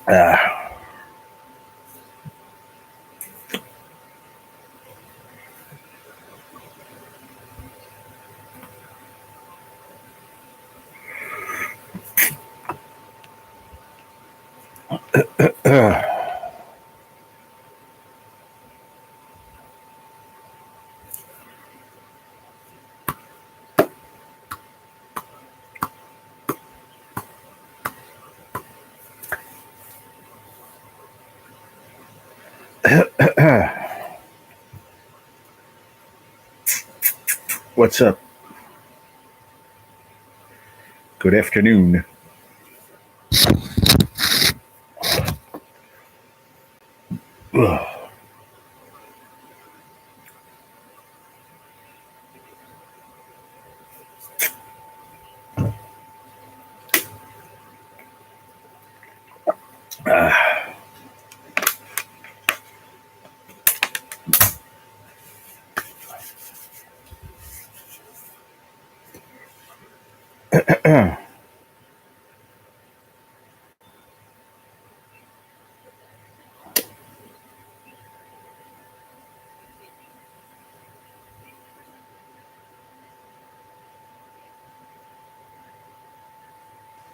Uh, what's up? Good afternoon.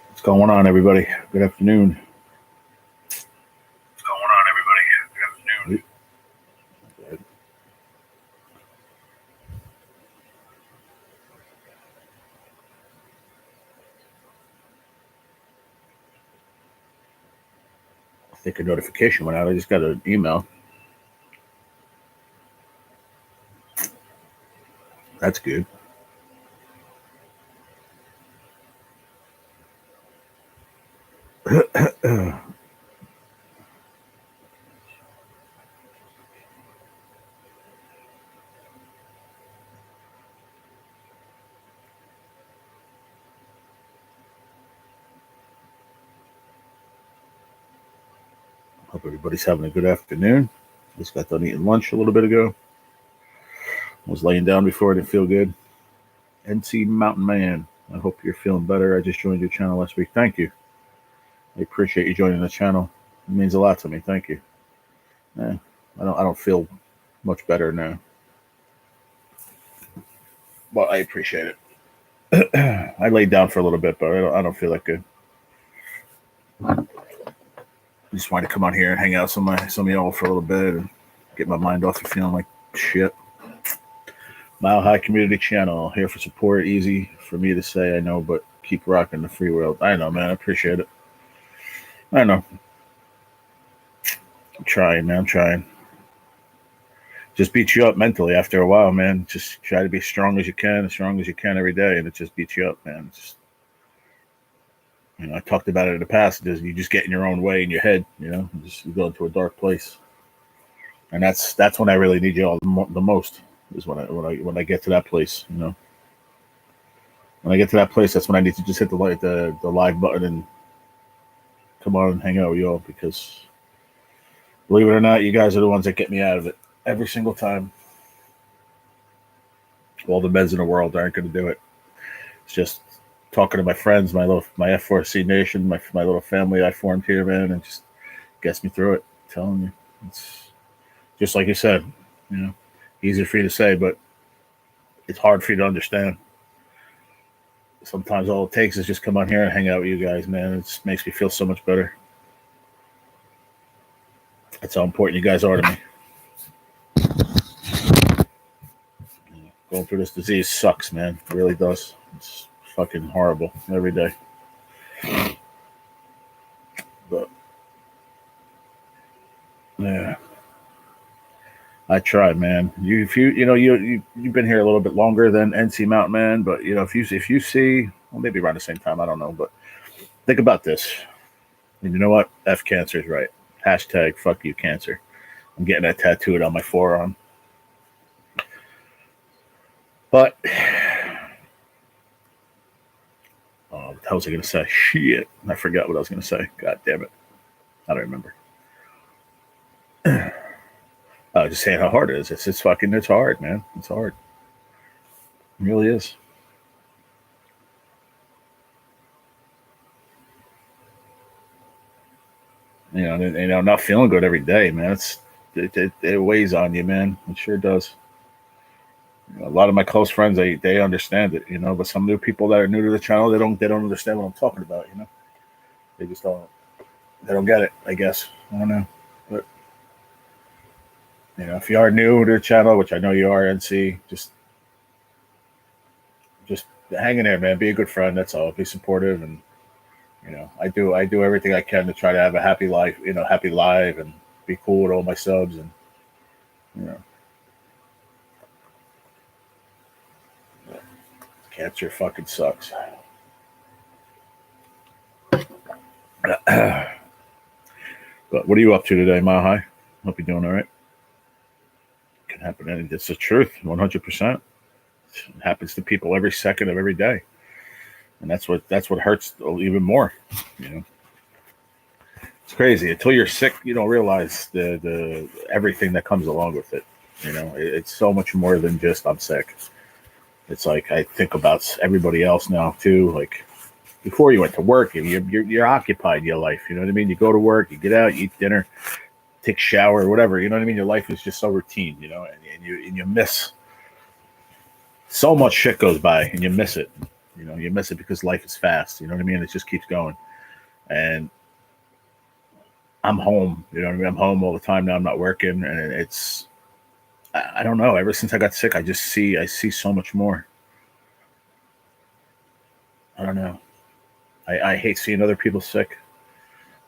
What's going on, everybody? Good afternoon. What's going on, everybody? Good afternoon. I think a notification went out. I just got an email. That's good. Hope everybody's having a good afternoon. Just got done eating lunch a little bit ago. Was laying down before. I didn't feel good. NC Mountain Man. I hope you're feeling better. I just joined your channel last week. Thank you. I appreciate you joining the channel. It means a lot to me. Thank you. Yeah, I don't feel much better now, but I appreciate it. I laid down for a little bit, but I don't feel that good. I just wanted to come on here and hang out with some of y'all for a little bit and get my mind off of feeling like shit. Mile High Community Channel here for support. Easy for me to say, I know, but keep rocking the free world. I know, man. I appreciate it. I know. I'm trying, man. I'm trying. Just beats you up mentally after a while, man. Just try to be as strong as you can every day, and it just beats you up, man. Just I talked about it in the past. You just get in your own way in your head, you go into a dark place, and that's when I really need you all the most. Is when I get to that place. When I get to that place, that's when I need to just hit the live button and come on and hang out with y'all, because believe it or not, you guys are the ones that get me out of it every single time. All the meds in the world aren't going to do it. It's just talking to my friends, my F4C nation, my little family I formed here, man, and just gets me through it. I'm telling you, it's just like you said, easy for you to say, but it's hard for you to understand. Sometimes all it takes is just come on here and hang out with you guys, man. It makes me feel so much better. That's how important you guys are to me. Going through this disease sucks, man. It really does. It's fucking horrible every day. But yeah, I try, man. If you've been here a little bit longer than NC Mountain Man, but if you see, well, maybe around the same time, I don't know, but think about this. And you know what? F cancer is right. Hashtag fuck you cancer. I'm getting that tattooed on my forearm. But what was I going to say? Shit, I forgot what I was going to say. God damn it, I don't remember. I was just saying how hard it is. It's hard, man. It's hard. It really is. not feeling good every day, man. It weighs on you, man. It sure does. A lot of my close friends, they understand it, but some new people that are new to the channel, they don't understand what I'm talking about, They just don't get it, I guess. I don't know. But if you are new to the channel, which I know you are, NC, just hang in there, man. Be a good friend, that's all. Be supportive, and I do everything I can to try to have a happy life, happy life, and be cool with all my subs, and cancer fucking sucks. But what are you up to today, Mile High? Hope you're doing all right. Can happen. It's the truth, 100%. It happens to people every second of every day, and that's what hurts even more. It's crazy. Until you're sick, you don't realize the everything that comes along with it. It's so much more than just I'm sick. It's like I think about everybody else now too. Like before you went to work, you're occupied your life. You know what I mean? You go to work, you get out, you eat dinner, take a shower, whatever. You know what I mean? Your life is just so routine. And you miss so much shit goes by, and you miss it. You miss it because life is fast. You know what I mean? It just keeps going. And I'm home. You know what I mean? I'm home all the time now. I'm not working, and it's I don't know. Ever since I got sick, I see so much more. I don't know. I hate seeing other people sick.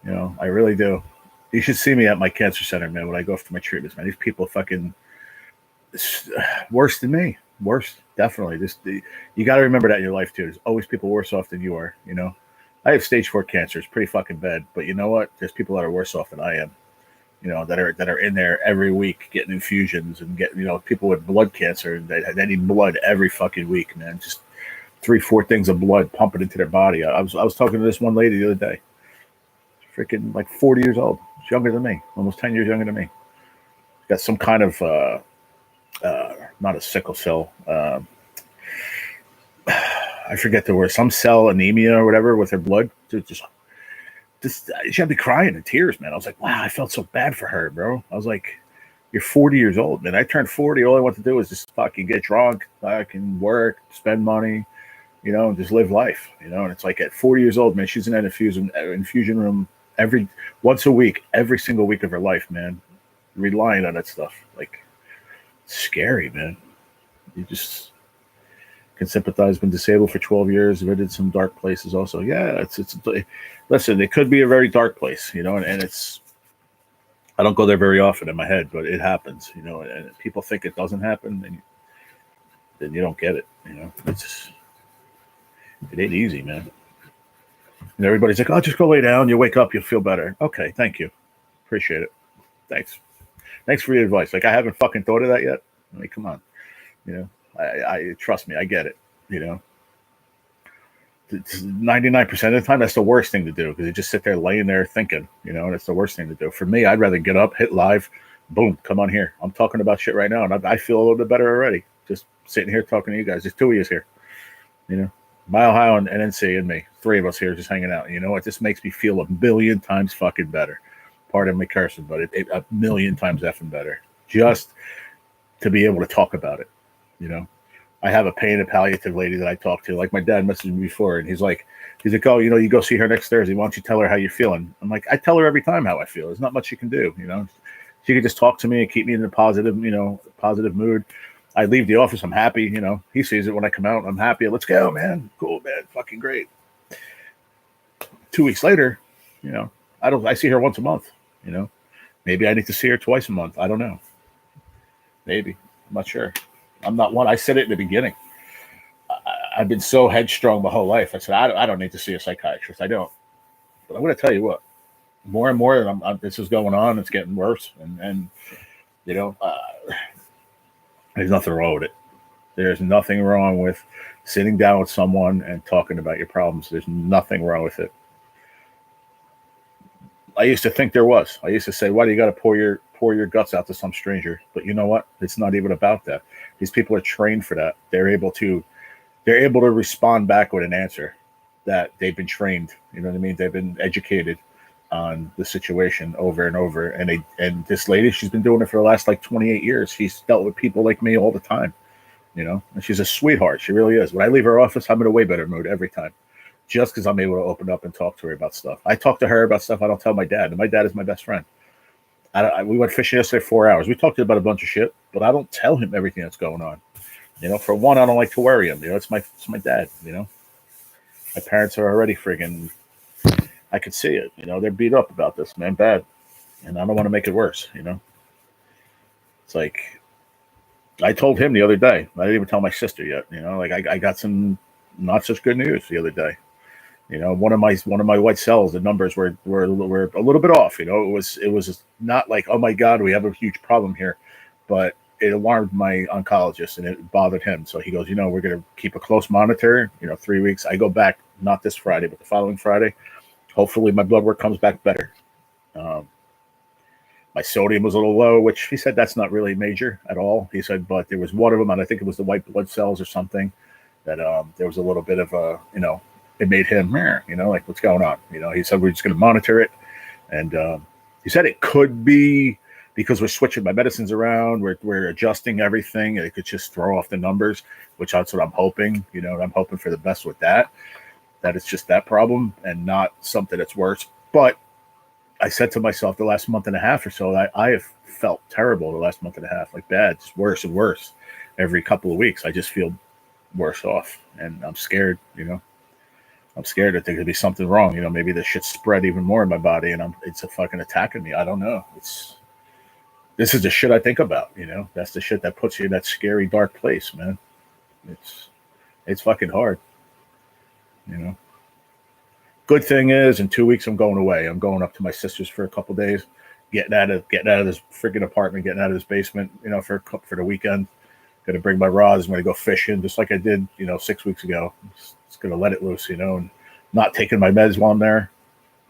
I really do. You should see me at my cancer center, man, when I go for my treatments, man. These people fucking worse than me. Worse, definitely. You got to remember that in your life, too. There's always people worse off than you are, I have stage 4 cancer. It's pretty fucking bad. But you know what? There's people that are worse off than I am, that are in there every week getting infusions and getting, people with blood cancer. And they need blood every fucking week, man. Just 3-4 things of blood pumping into their body. I was talking to this one lady the other day. Freaking like 40 years old. She's younger than me, almost 10 years younger than me. Got some kind of not a sickle cell. I forget the word. Some cell anemia or whatever with her blood. Just she had me crying in tears, man. I was like, wow, I felt so bad for her, bro. I was like, you're 40 years old, man. I turned 40. All I want to do is just fucking get drunk, fucking work, spend money, and just live life, And it's like at 40 years old, man, she's in that infusion room once a week, every single week of her life, man, relying on that stuff. Like, it's scary, man. You just can sympathize. Been disabled for 12 years. Visited some dark places also. Yeah, listen, it could be a very dark place, and it's, I don't go there very often in my head, but it happens, and people think it doesn't happen, and then you don't get it, it ain't easy, man. And everybody's like, oh, just go lay down. You wake up, you'll feel better. Okay, thank you. Appreciate it. Thanks for your advice. Like, I haven't fucking thought of that yet. I mean, come on. I trust me, I get it. 99% of the time, that's the worst thing to do, because you just sit there laying there thinking, and it's the worst thing to do. For me, I'd rather get up, hit live, boom, come on here. I'm talking about shit right now, and I feel a little bit better already. Just sitting here talking to you guys. There's 2 of you here, Mile High and NC and me, 3 of us here just hanging out. You know what? This makes me feel a million times fucking better. Pardon me cursing, but it a million times effing better. Just to be able to talk about it, I have a pain and palliative lady that I talk to. Like, my dad messaged me before, and he's like, oh, you go see her next Thursday. Why don't you tell her how you're feeling? I'm like, I tell her every time how I feel. There's not much she can do, She can just talk to me and keep me in a positive mood. I leave the office, I'm happy, he sees it when I come out, I'm happy. Let's go, man. Cool, man. Fucking great. 2 weeks later, I see her once a month, Maybe I need to see her twice a month. I don't know. Maybe. I'm not sure. I'm not one. I said it in the beginning. I've been so headstrong my whole life. I said, I don't need to see a psychiatrist. I don't. But I'm going to tell you what, more and more this is going on. It's getting worse. And there's nothing wrong with it. There's nothing wrong with sitting down with someone and talking about your problems. There's nothing wrong with it. I used to think there was. I used to say, why do you got to pour your guts out to some stranger? But you know what? It's not even about that. These people are trained for that. They're able to respond back with an answer that they've been trained. You know what I mean? They've been educated on the situation over and over. And this lady, she's been doing it for the last like 28 years. She's dealt with people like me all the time, and she's a sweetheart. She really is. When I leave her office, I'm in a way better mood every time, just because I'm able to open up and talk to her about stuff. I talk to her about stuff I don't tell my dad, and my dad is my best friend. We went fishing yesterday 4 hours. We talked about a bunch of shit, but I don't tell him everything that's going on. For one, I don't like to worry him. It's my dad. My parents are already friggin'. I could see it. They're beat up about this, man, bad, and I don't want to make it worse. It's like I told him the other day. I didn't even tell my sister yet. Like I got some not such good news the other day. One of my white cells, the numbers were a little bit off. It was not like, oh my God, we have a huge problem here, but it alarmed my oncologist and it bothered him. So he goes, we're going to keep a close monitor. 3 weeks. I go back not this Friday, but the following Friday. Hopefully my blood work comes back better. My sodium was a little low, which he said that's not really major at all. He said, but there was one of them, and I think it was the white blood cells or something, that there was a little bit of a, it made him, like, what's going on? He said, we're just going to monitor it. And he said it could be because we're switching my medicines around. We're adjusting everything. And it could just throw off the numbers, which that's what I'm hoping. I'm hoping for the best with that it's just that problem and not something that's worse. But I said to myself the last month and a half or so, I have felt terrible the last month and a half, like bad, just worse and worse. Every couple of weeks, I just feel worse off. And I'm scared, I'm scared that there could be something wrong. Maybe the shit spread even more in my body and it's a fucking attacking me. I don't know. This is the shit I think about, That's the shit that puts you in that scary, dark place, man. It's fucking hard, Good thing is, in 2 weeks, I'm going away. I'm going up to my sister's for a couple of days, getting out of this freaking apartment, getting out of this basement, for the weekend. Going to bring my rods. I'm going to go fishing, just like I did, 6 weeks ago. Just going to let it loose, and not taking my meds while I'm there.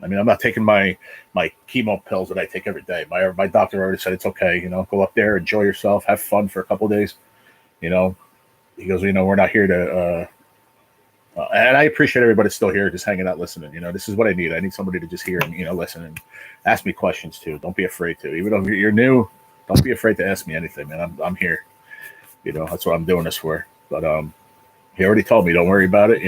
I mean, I'm not taking my chemo pills that I take every day. My doctor already said it's okay. Go up there, enjoy yourself, have fun for a couple of days. He goes, we're not here to. And I appreciate everybody still here, just hanging out, listening. This is what I need. I need somebody to just hear and listen and ask me questions too. Don't be afraid to. Even though you're new, don't be afraid to ask me anything, man. I'm here. That's what I'm doing this for. But he already told me, don't worry about it.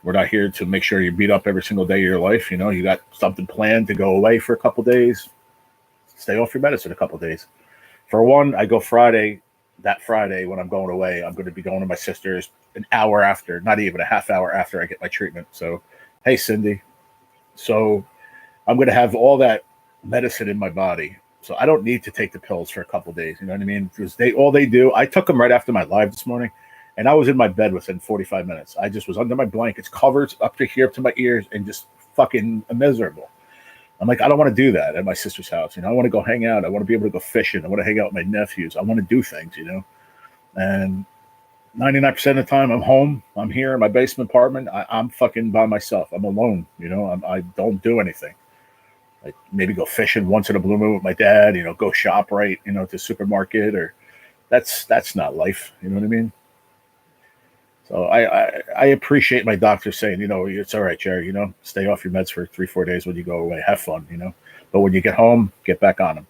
We're not here to make sure you beat up every single day of your life. You got something planned to go away for a couple of days. Stay off your medicine a couple of days. For one, I go Friday. That Friday when I'm going away, I'm going to be going to my sister's an hour after, not even a half hour after I get my treatment. So, hey, Cindy. So I'm going to have all that medicine in my body. So I don't need to take the pills for a couple of days. You know what I mean? Because all they do, I took them right after my live this morning, and I was in my bed within 45 minutes. I just was under my blankets, covered up to here, up to my ears, and just fucking miserable. I'm like, I don't want to do that at my sister's house. I want to go hang out. I want to be able to go fishing. I want to hang out with my nephews. I want to do things, And 99% of the time, I'm home. I'm here in my basement apartment. I'm fucking by myself. I'm alone. I don't do anything. Like maybe go fishing once in a blue moon with my dad. Go shop right. To the supermarket or that's not life. You know what I mean? So I appreciate my doctor saying, it's all right, Jerry, stay off your meds for 3-4 days when you go away. Have fun, But when you get home, get back on them.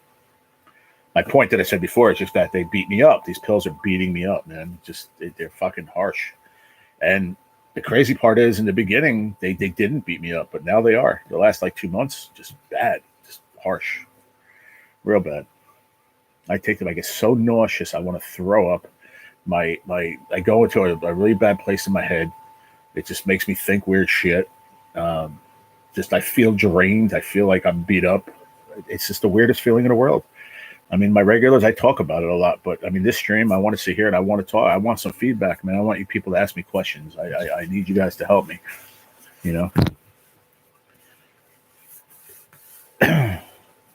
My point that I said before is just that they beat me up. These pills are beating me up, man. They're fucking harsh. And the crazy part is in the beginning, they didn't beat me up, but now they are. The last 2 months, just bad, just harsh, real bad. I take them. I get so nauseous. I want to throw up. I go into a really bad place in my head. It just makes me think weird shit. I feel drained. I feel like I'm beat up. It's just the weirdest feeling in the world. I mean, my regulars, I talk about it a lot, but I mean, this stream, I want to sit here and I want to talk. I want some feedback, man. I want you people to ask me questions. I need you guys to help me,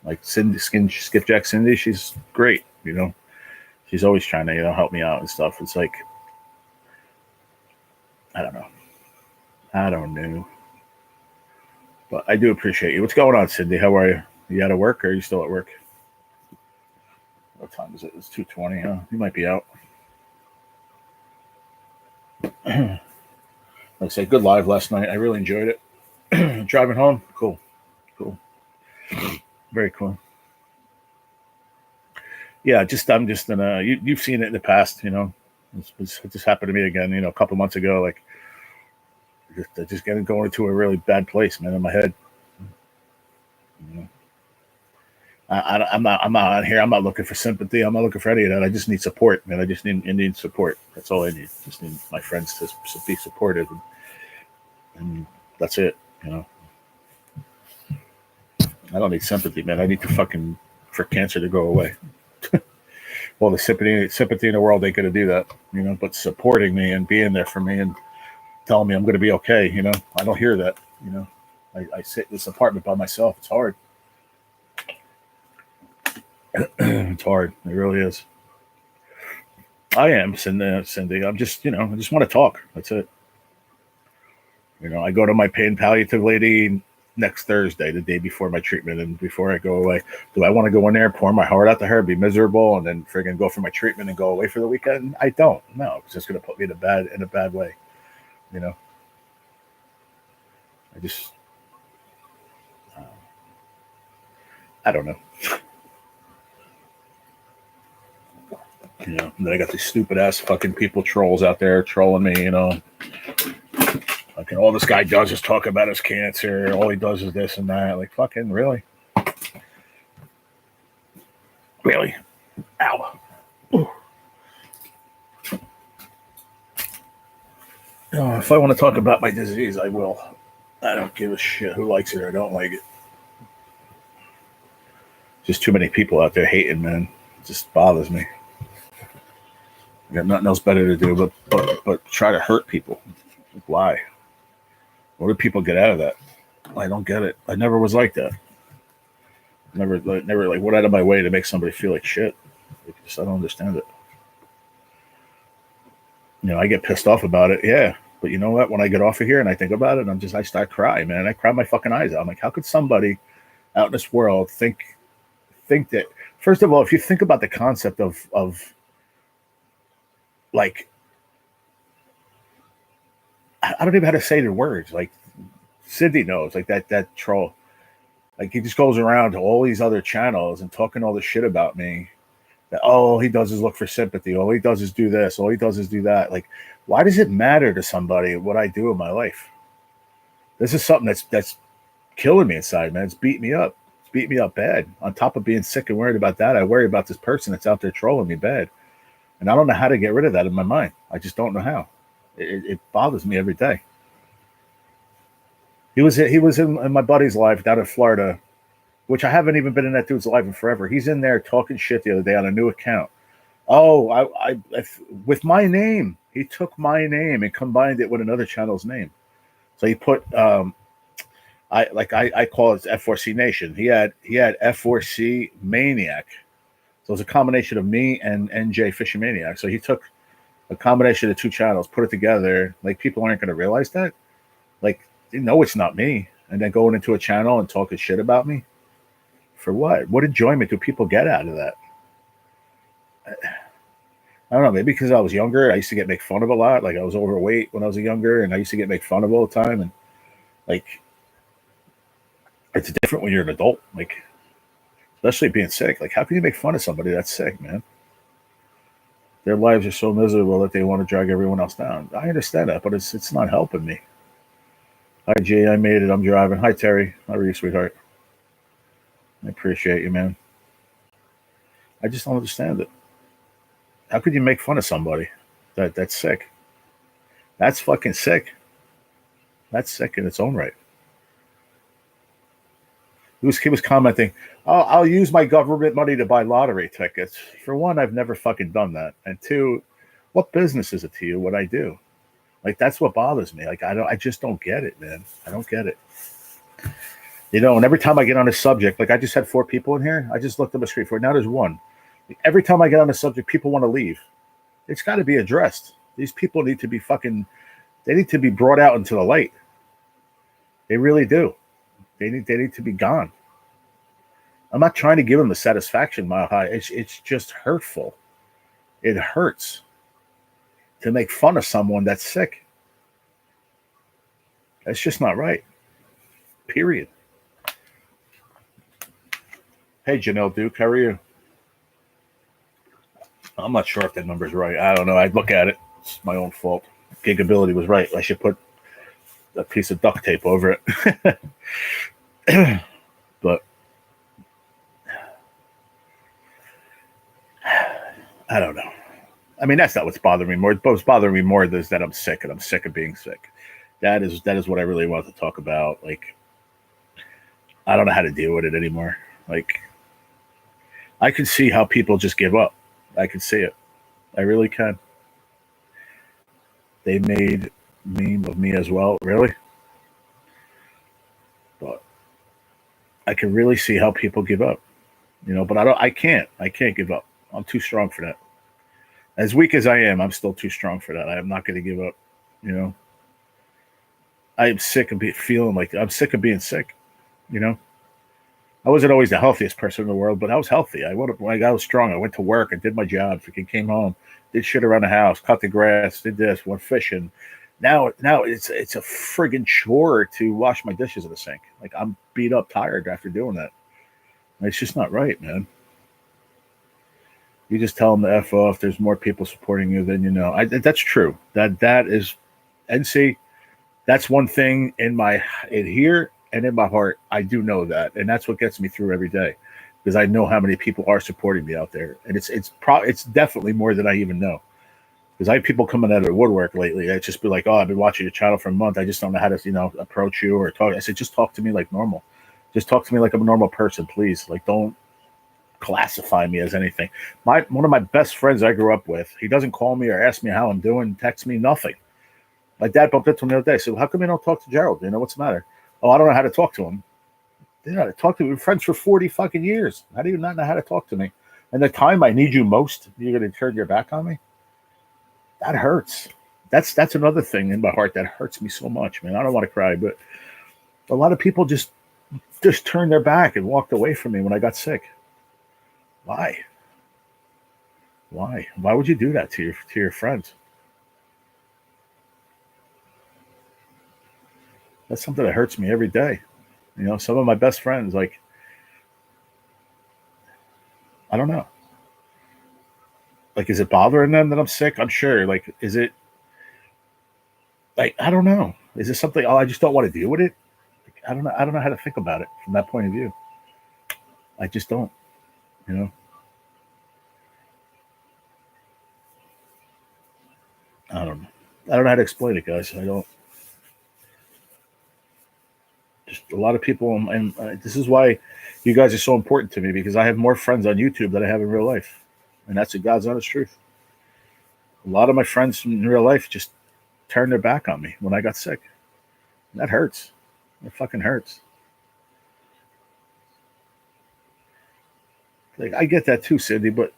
like Cindy, Skipjack Cindy, she's great, She's always trying to, help me out and stuff. It's like, I don't know. But I do appreciate you. What's going on, Cindy? How are you? You out of work or are you still at work? What time is it? It's 2:20, huh? You might be out. Like I said, good live last night. I really enjoyed it. Driving home, cool. Very cool. Yeah, I'm just in a. You've seen it in the past, you know. It just happened to me again, you know, a couple months ago. Like, just getting going to a really bad place, man, in my head. You know? I'm not on here. I'm not looking for sympathy. I'm not looking for any of that. I just need support, man. I need support. That's all I need. Just need my friends to be supportive, and that's it. You know, I don't need sympathy, man. I need to fucking for cancer to go away. Well, the sympathy in the world ain't gonna do that, you know. But supporting me and being there for me and telling me I'm gonna be okay, you know. I don't hear that, you know. I sit in this apartment by myself. It's hard. It's hard. It really is. I am, Cindy. I'm just, you know, I just want to talk. That's it. You know, I go to my pain palliative lady next Thursday, the day before my treatment, and before I go away, do I want to go in there, pour my heart out to her, be miserable, and then friggin' go for my treatment and go away for the weekend? I don't. No, because it's going to put me in a bad way. You know, I just, I don't know. You know, and then I got these stupid ass fucking people trolls out there trolling me. You know, fucking all this guy does is talk about his cancer. All he does is this and that. Like, fucking really, really. Ow. Ooh. If I want to talk about my disease, I will. I don't give a shit who likes it or don't like it. Just too many people out there hating, man. It just bothers me. I got nothing else better to do but try to hurt people. Why? What do people get out of that? I don't get it. I never was like that. Never like went out of my way to make somebody feel like shit. I don't understand it. You know, I get pissed off about it. Yeah, but you know what? When I get off of here and I think about it, I start crying, man. I cry my fucking eyes out. I'm like, how could somebody out in this world think that? First of all, if you think about the concept of like, I don't even know how to say the words. Like, Cindy knows, like that troll. Like, he just goes around to all these other channels and talking all this shit about me. That, oh, all he does is look for sympathy. All he does is do this. All he does is do that. Like, why does it matter to somebody what I do in my life? This is something that's killing me inside, man. It's beating me up. It's beating me up bad. On top of being sick and worried about that, I worry about this person that's out there trolling me bad. And I don't know how to get rid of that in my mind. I just don't know how. It bothers me every day. He was in my buddy's life down in Florida, which I haven't even been in that dude's life in forever. He's in there talking shit the other day on a new account. Oh, with my name. He took my name and combined it with another channel's name. So he put I call it F4C Nation. He had F4C Maniac. So it was a combination of me and NJ Fisher Maniac. So he took a combination of two channels, put it together. Like, people aren't going to realize that. Like, they know it's not me, and then going into a channel and talking shit about me for what? What enjoyment do people get out of that? I don't know. Maybe because I was younger, I used to get make fun of a lot. Like, I was overweight when I was younger, and I used to get make fun of all the time. And like, it's different when you're an adult. Like, especially being sick. Like, how can you make fun of somebody that's sick, man? Their lives are so miserable that they want to drag everyone else down. I understand that, but it's not helping me. Hi, Jay. I made it. I'm driving. Hi, Terry. How are you, sweetheart? I appreciate you, man. I just don't understand it. How could you make fun of somebody that's sick? That's fucking sick. That's sick in its own right. He was commenting, oh, I'll use my government money to buy lottery tickets. For one, I've never fucking done that. And two, what business is it to you what I do? Like, that's what bothers me. Like, I just don't get it, man. I don't get it. You know, and every time I get on a subject, like, I just had 4 people in here. I just looked up a screen for it. Now there's 1. Like, every time I get on a subject, people want to leave. It's got to be addressed. These people need to be they need to be brought out into the light. They really do. They need to be gone. I'm not trying to give them the satisfaction mile high. It's just hurtful. It hurts to make fun of someone that's sick. That's just not right. Period. Hey, Janelle Duke, how are you? I'm not sure if that number's right. I don't know. I'd look at it. It's my own fault. Gigability was right. I should put a piece of duct tape over it. But I don't know. I mean, that's not what's bothering me more. What's bothering me more is that I'm sick, and I'm sick of being sick. That is what I really want to talk about. Like, I don't know how to deal with it anymore. Like, I can see how people just give up. I can see it. I really can. They made meme of me as well, really. But I can really see how people give up. But I don't. I can't. I can't give up. I'm too strong for that. As weak as I am, I'm still too strong for that. I am not going to give up. You know, I am sick of feeling like I'm sick of being sick. You know, I wasn't always the healthiest person in the world, but I was healthy. I was strong. I went to work. I did my job. Freaking came home, did shit around the house, cut the grass, did this, went fishing. Now it's a friggin' chore to wash my dishes in the sink. Like I'm beat up, tired after doing that. It's just not right, man. You just tell them to f off. There's more people supporting you than you know. That's true. That is, and see, that's one thing in here and in my heart. I do know that, and that's what gets me through every day because I know how many people are supporting me out there, and it's definitely more than I even know. Because I have people coming out of the woodwork lately. I just be like, "Oh, I've been watching your channel for a month. I just don't know how to, approach you or talk." I said, "Just talk to me like normal. Just talk to me like I'm a normal person, please. Like, don't classify me as anything." One of my best friends I grew up with, he doesn't call me or ask me how I'm doing, text me, nothing. My dad bumped into him the other day. So how come you don't talk to Gerald? What's the matter? Oh, I don't know how to talk to him. You know how to talk to me. We're friends for 40 fucking years. How do you not know how to talk to me? And the time I need you most, you're going to turn your back on me? That hurts. That's another thing in my heart that hurts me so much, man. I don't want to cry, but a lot of people just turned their back and walked away from me when I got sick. Why? Why? Why would you do that to your friends? That's something that hurts me every day. Some of my best friends, like, I don't know. Like, is it bothering them that I'm sick? I'm sure. Like, is it like I don't know. Is it something? Oh, I just don't want to deal with it. Like, I don't know. I don't know how to think about it from that point of view. I just don't. You know. I don't know. I don't know how to explain it, guys. I don't. Just a lot of people, and this is why you guys are so important to me because I have more friends on YouTube than I have in real life, and that's the God's honest truth. A lot of my friends in real life just turned their back on me when I got sick. And that hurts. It fucking hurts. Like I get that too, Cindy, but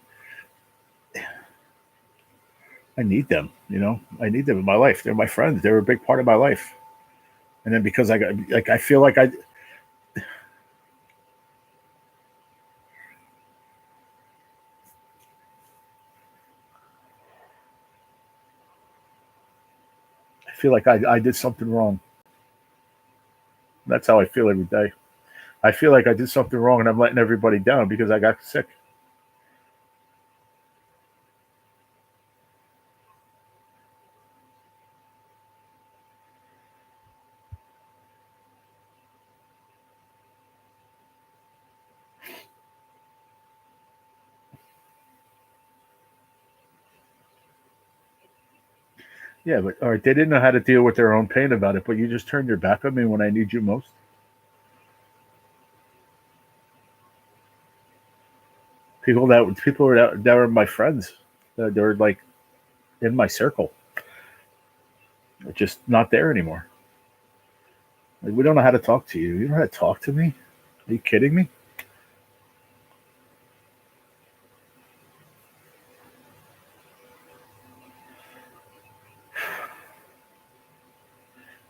I need them. I need them in my life. They're my friends. They're a big part of my life. And then because I got like, I feel like I did something wrong. That's how I feel every day. I feel like I did something wrong and I'm letting everybody down because I got sick. Yeah, but all right, they didn't know how to deal with their own pain about it, but you just turned your back on me when I need you most. People that were my friends, they were like in my circle, are just not there anymore. Like, we don't know how to talk to you. You don't know how to talk to me? Are you kidding me?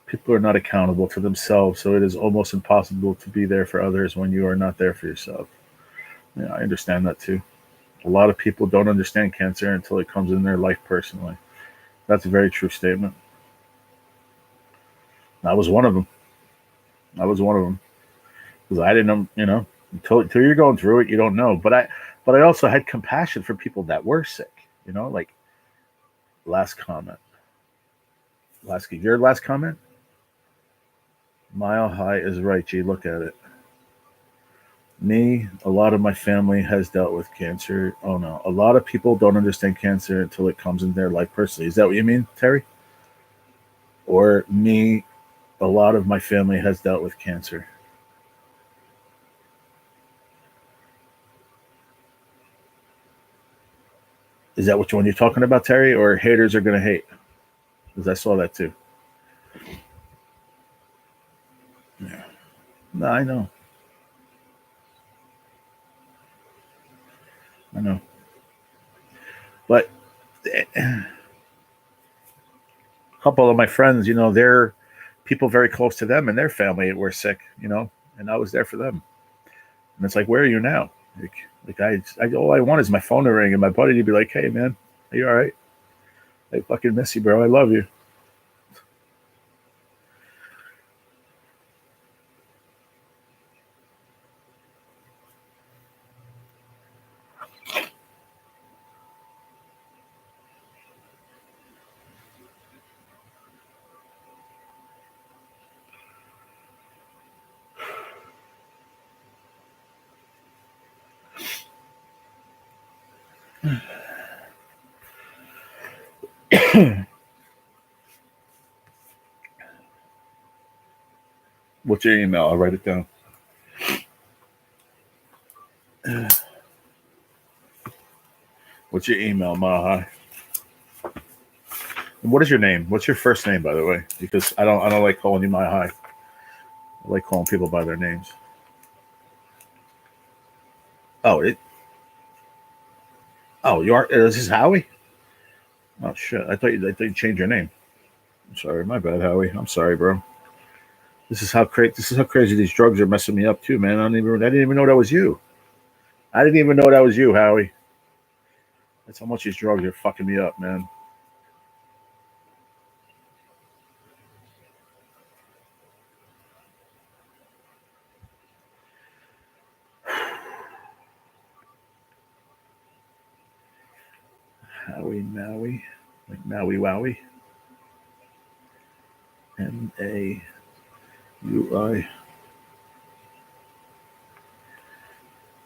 People are not accountable to themselves, so it is almost impossible to be there for others when you are not there for yourself. Yeah, I understand that too. A lot of people don't understand cancer until it comes in their life personally. That's a very true statement. I was one of them. I was one of them because I didn't know. Until you're going through it, you don't know. But I also had compassion for people that were sick. Like last comment. Your last comment. Mile High is right. Gee, look at it. Me, a lot of my family has dealt with cancer. Oh no, a lot of people don't understand cancer until it comes in their life personally. Is that what you mean, Terry? Or me, a lot of my family has dealt with cancer. Is that which one you're talking about, Terry? Or haters are gonna hate? Because I saw that too. Yeah. No, I know. I know. But a couple of my friends, they're people very close to them and their family were sick, and I was there for them. And it's like, where are you now? Like all I want is my phone to ring and my buddy to be like, hey man, are you all right? I fucking miss you, bro. I love you. What's your email? I'll write it down. What's your email, Maha? And what is your name? What's your first name, by the way? Because I don't like calling you Maha. I like calling people by their names. Oh, you are. Is this Howie? Oh shit! I thought you changed your name. I'm sorry, my bad, Howie. I'm sorry, bro. This is how crazy these drugs are messing me up too, man. I didn't even know that was you. I didn't even know that was you, Howie. That's how much these drugs are fucking me up, man. Howie Maui, like Maui Wowie. Maui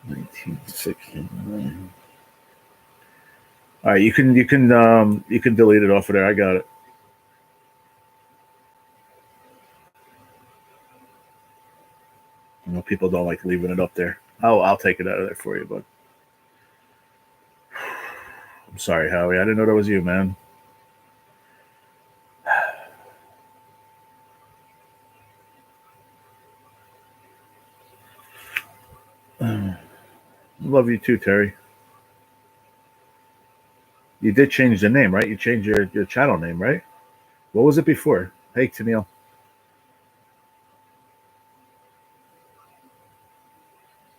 1969. All right, you can delete it off of there. I got it. People don't like leaving it up there. I'll take it out of there for you, but I'm sorry, Howie. I didn't know that was you, man. Love you too, Terry. You did change the name, right? You changed your channel name, right? What was it before? Hey, Tennille.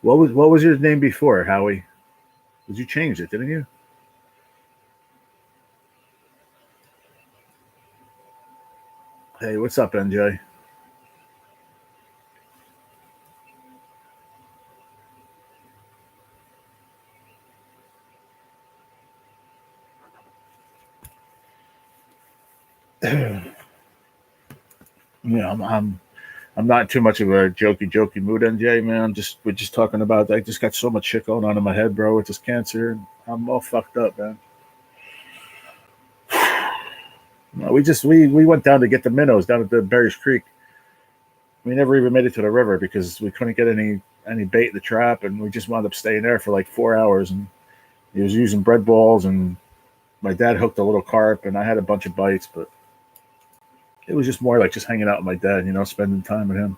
What was your name before, Howie? Because you changed it, didn't you? Hey, what's up, NJ? Yeah, I'm not too much of a jokey mood, NJ, man. We're just talking about. I just got so much shit going on in my head, bro, with this cancer. I'm all fucked up, man. We went down to get the minnows down at the Berries Creek. We never even made it to the river because we couldn't get any bait in the trap, and we just wound up staying there for like 4 hours. And he was using bread balls, and my dad hooked a little carp, and I had a bunch of bites, but it was just more like just hanging out with my dad, spending time with him.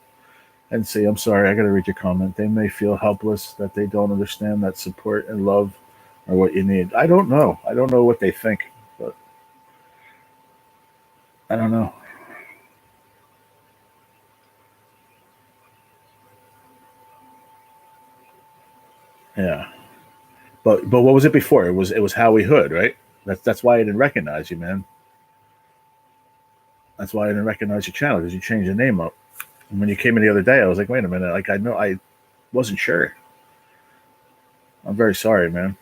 And see, I'm sorry, I got to read your comment. They may feel helpless, that they don't understand that support and love are what you need. I don't know. I don't know what they think, but I don't know. Yeah, but what was it before? It was Howie Hood, right? That's why I didn't recognize you, man. That's why I didn't recognize your channel because you changed your name up. And when you came in the other day, I was like, wait a minute, like I know I wasn't sure. I'm very sorry, man.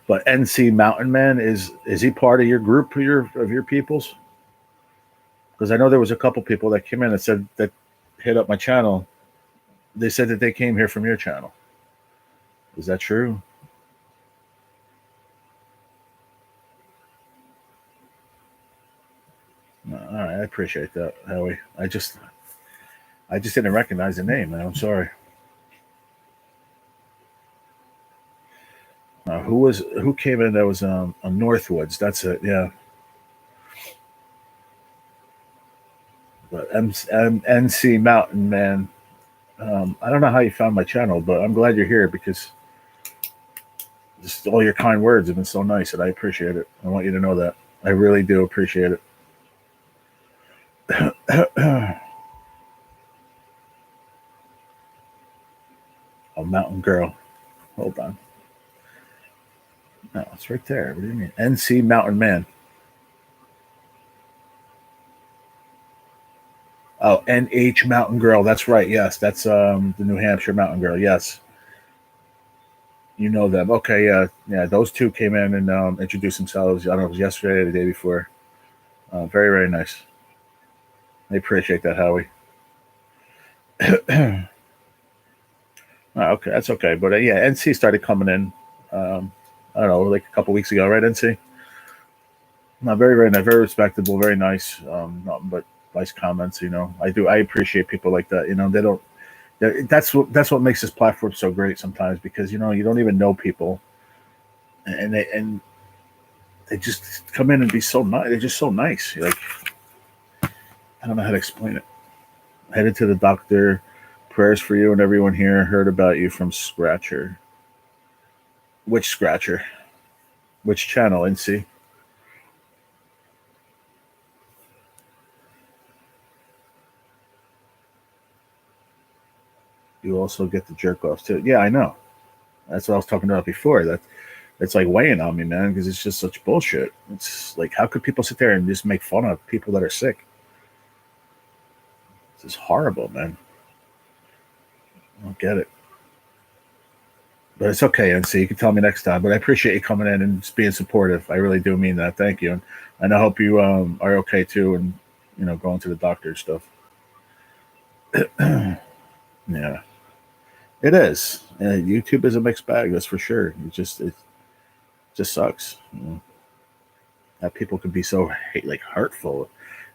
But NC Mountain Man, is he part of your group, of your peoples? Because I know there was a couple people that came in and said that hit up my channel. They said that they came here from your channel. Is that true? No, all right, I appreciate that, Howie. I just didn't recognize the name, man. I'm sorry. Who came in? That was on Northwoods. That's it. Yeah. But NC Mountain Man. I don't know how you found my channel, but I'm glad you're here because just all your kind words have been so nice, and I appreciate it. I want you to know that. I really do appreciate it. Oh, Mountain Girl. Hold on. No, it's right there. What do you mean? NC Mountain Man. Oh, NH Mountain Girl. That's right. Yes, that's the New Hampshire Mountain Girl. Yes. You know them. Okay, yeah. Those two came in and introduced themselves. I don't know if it was yesterday or the day before. Very, very nice. I appreciate that, Howie. Okay, that's okay. But yeah, NC started coming in. I don't know, like a couple weeks ago, right, NC? No, very, very nice, very respectable, very nice. Nothing but nice comments. I appreciate people like that. They don't. That's what makes this platform so great sometimes, because you don't even know people, and they just come in and be so nice. They're just so nice. Like, I don't know how to explain it. Headed to the doctor. Prayers for you and everyone here. Heard about you from Scratcher. Which Scratcher? Which channel? NC? You also get the jerk offs too. Yeah, I know. That's what I was talking about before. That it's like weighing on me, man, because it's just such bullshit. It's like, how could people sit there and just make fun of people that are sick? This is horrible, man. I don't get it. But it's okay, NC. You can tell me next time. But I appreciate you coming in and just being supportive. I really do mean that. Thank you. And I hope you are okay too, and going to the doctor and stuff. Yeah, it is. YouTube is a mixed bag. That's for sure. It just sucks. That people can be so hurtful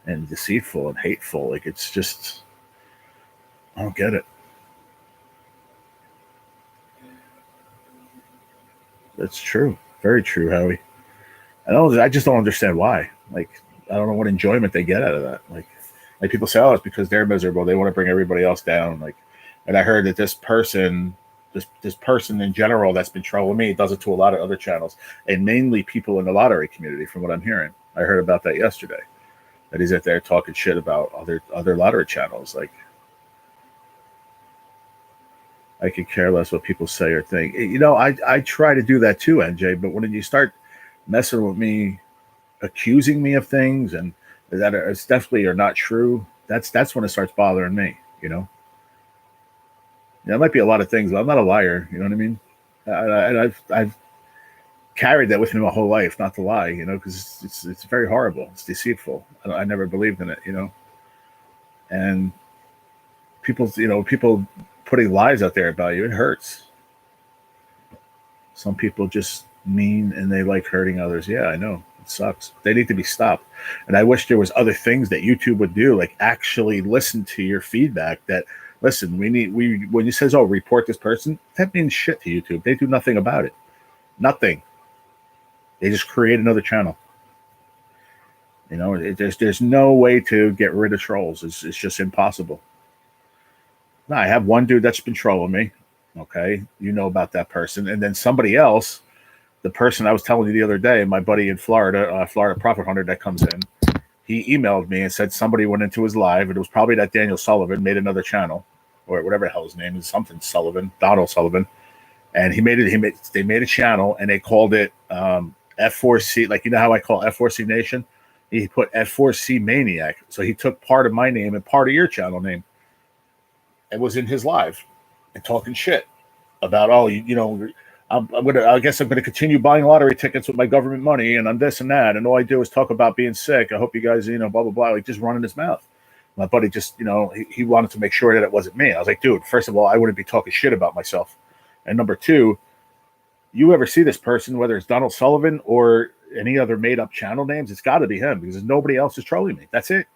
and deceitful and hateful. Like, it's just, I don't get it. That's true. Very true, Howie. I just don't understand why. Like, I don't know what enjoyment they get out of that. Like people say, oh, it's because they're miserable. They want to bring everybody else down. Like, and I heard that this person in general that's been trolling me does it to a lot of other channels, and mainly people in the lottery community, from what I'm hearing. I heard about that yesterday. That he's out there talking shit about other lottery channels. Like, I could care less what people say or think. I try to do that too, NJ. But when you start messing with me, accusing me of things, and that it's definitely are not true, that's when it starts bothering me. It might be a lot of things, but I'm not a liar. You know what I mean? And I've carried that with me my whole life, not to lie. Because it's very horrible. It's deceitful. I never believed in it. And people putting lies out there about you, it hurts. Some people just mean and they like hurting others. Yeah, I know. It sucks. They need to be stopped. And I wish there was other things that YouTube would do, like actually listen to your feedback. That, listen, when you says, oh, report this person, that means shit to YouTube. They do nothing about it. Nothing. They just create another channel. There's no way to get rid of trolls. It's just impossible. Now, I have one dude that's been trolling me. Okay, you know about that person. And then somebody else, the person I was telling you the other day, my buddy in Florida, Florida Profit Hunter that comes in, he emailed me and said somebody went into his live, and it was probably that Daniel Sullivan made another channel, or whatever the hell his name is, something Sullivan, Donald Sullivan. And they made a channel, and they called it F4C, like, how I call F4C Nation? He put F4C Maniac. So he took part of my name and part of your channel name and was in his live and talking shit about, I guess I'm gonna continue buying lottery tickets with my government money, and I'm this and that, and all I do is talk about being sick. I hope you guys, blah blah blah, like just running his mouth. My buddy just, he wanted to make sure that it wasn't me. I was like, dude, first of all, I wouldn't be talking shit about myself, and number two, you ever see this person, whether it's Donald Sullivan or any other made up channel names, it's got to be him because nobody else is trolling me. That's it.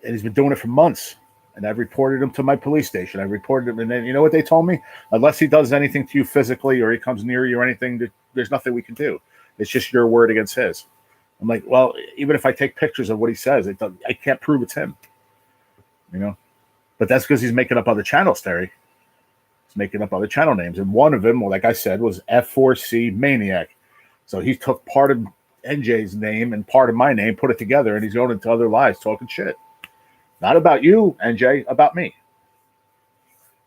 And he's been doing it for months. And I've reported him to my police station. I reported him, and then you know what they told me? Unless he does anything to you physically or he comes near you or anything, there's nothing we can do. It's just your word against his. I'm like, well, even if I take pictures of what he says, I can't prove it's him. But that's because he's making up other channels, Terry. He's making up other channel names. And one of them, like I said, was F4C Maniac. So he took part of NJ's name and part of my name, put it together, and he's going into other lives talking shit. Not about you, NJ, about me.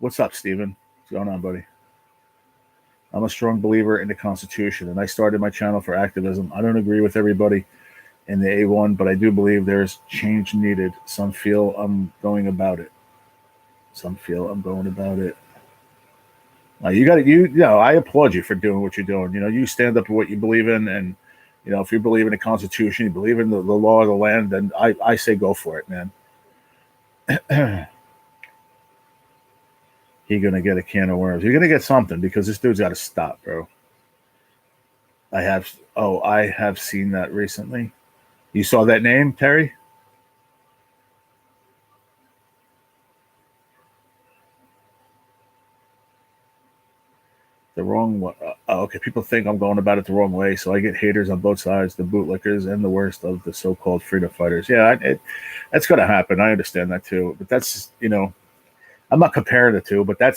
What's up, Steven? What's going on, buddy? I'm a strong believer in the Constitution, and I started my channel for activism. I don't agree with everybody in the A1, but I do believe there's change needed. Some feel I'm going about it. I applaud you for doing what you're doing. You stand up for what you believe in, and if you believe in the Constitution, you believe in the law of the land, then I say go for it, man. He gonna get a can of worms. You're gonna get something because this dude's got to stop, bro. I have seen that recently. You saw that name, Terry? The wrong way. Okay, people think I'm going about it the wrong way, so I get haters on both sides, the bootlickers and the worst of the so-called freedom fighters. Yeah, that's going to happen. I understand that too. But that's, I'm not comparing the two, but that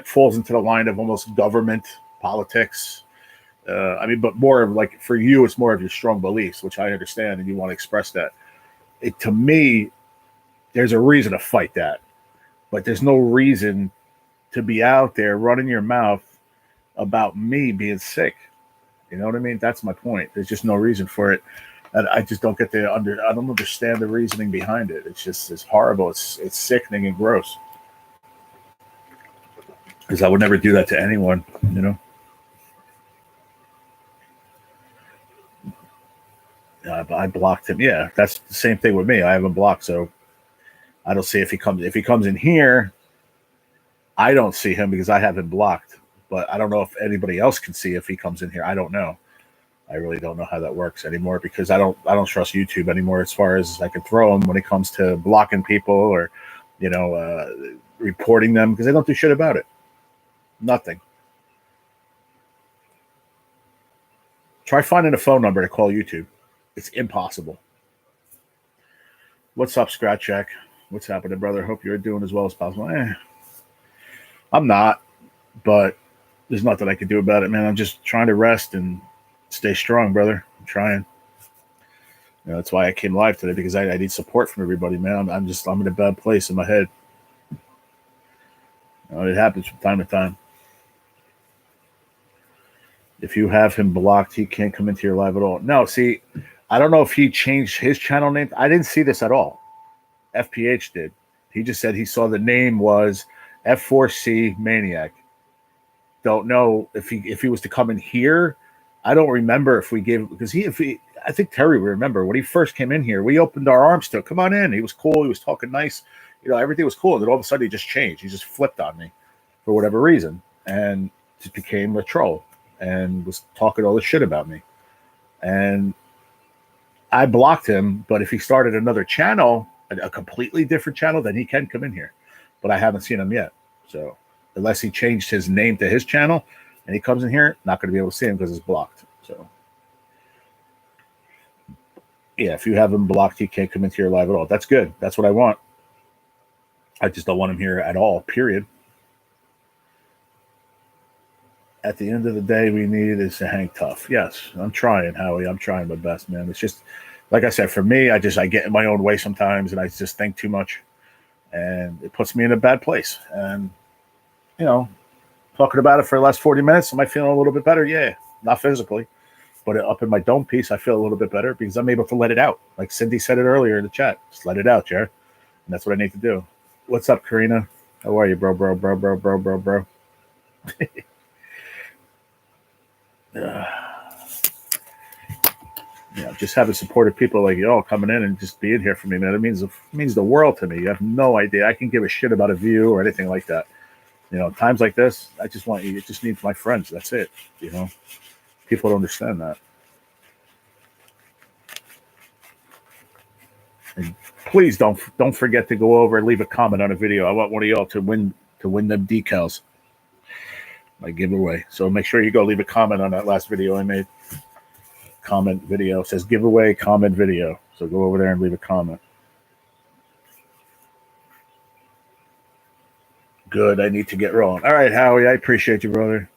falls into the line of almost government politics. But more of like for you, it's more of your strong beliefs, which I understand, and you want to express that. To me, there's a reason to fight that, but there's no reason to be out there running your mouth about me being sick. You know what I mean? That's my point. There's just no reason for it. And I just don't I don't understand the reasoning behind it. It's horrible. It's sickening and gross. Because I would never do that to anyone, I blocked him. Yeah, that's the same thing with me. I have him blocked, so I don't see if he comes in here. I don't see him because I have him blocked, but I don't know if anybody else can see if he comes in here. I don't know. I really don't know how that works anymore because I don't trust YouTube anymore as far as I can throw them when it comes to blocking people or, reporting them because they don't do shit about it. Nothing. Try finding a phone number to call YouTube. It's impossible. What's up, Scratch Jack? What's happening, brother? Hope you're doing as well as possible. I'm not, but there's nothing I can do about it, man. I'm just trying to rest and stay strong, brother. I'm trying. That's why I came live today because I need support from everybody, man. I'm in a bad place in my head. It happens from time to time. If you have him blocked, he can't come into your live at all. No, see, I don't know if he changed his channel name. I didn't see this at all. FPH did. He just said he saw the name was F4C Maniac. Don't know if he was to come in here. I don't remember if we gave because I think Terry would remember when he first came in here. We opened our arms to him. Come on in. He was cool. He was talking nice. Everything was cool. And then all of a sudden he just changed. He just flipped on me for whatever reason and just became a troll and was talking all this shit about me. And I blocked him. But if he started another channel, a completely different channel, then he can come in here. But I haven't seen him yet. So unless he changed his name to his channel and he comes in here, not going to be able to see him because it's blocked. So yeah, if you have him blocked, he can't come into your live at all. That's good. That's what I want. I just don't want him here at all, period. At the end of the day, we need is to hang tough. Yes, I'm trying, Howie. I'm trying my best, man. It's just, like I said, for me, I get in my own way sometimes and I just think too much. And it puts me in a bad place. And, talking about it for the last 40 minutes, am I feeling a little bit better? Yeah. not physically, but up in my dome piece, I feel a little bit better because I'm able to let it out. Like Cindy said it earlier in the chat, just let it out, Jared. And that's what I need to do. What's up, Karina? How are you, bro? Just having supportive people like y'all coming in and just being here for me, man. It means the world to me. You have no idea. I can give a shit about a view or anything like that. Times like this, I just want you. It just needs my friends. That's it. People don't understand that. And please don't forget to go over and leave a comment on a video. I want one of y'all to win them decals. My giveaway. So make sure you go leave a comment on that last video I made. Comment video. It says giveaway, comment video. So go over there and leave a comment. Good. I need to get rolling. All right, Howie. I appreciate you, brother.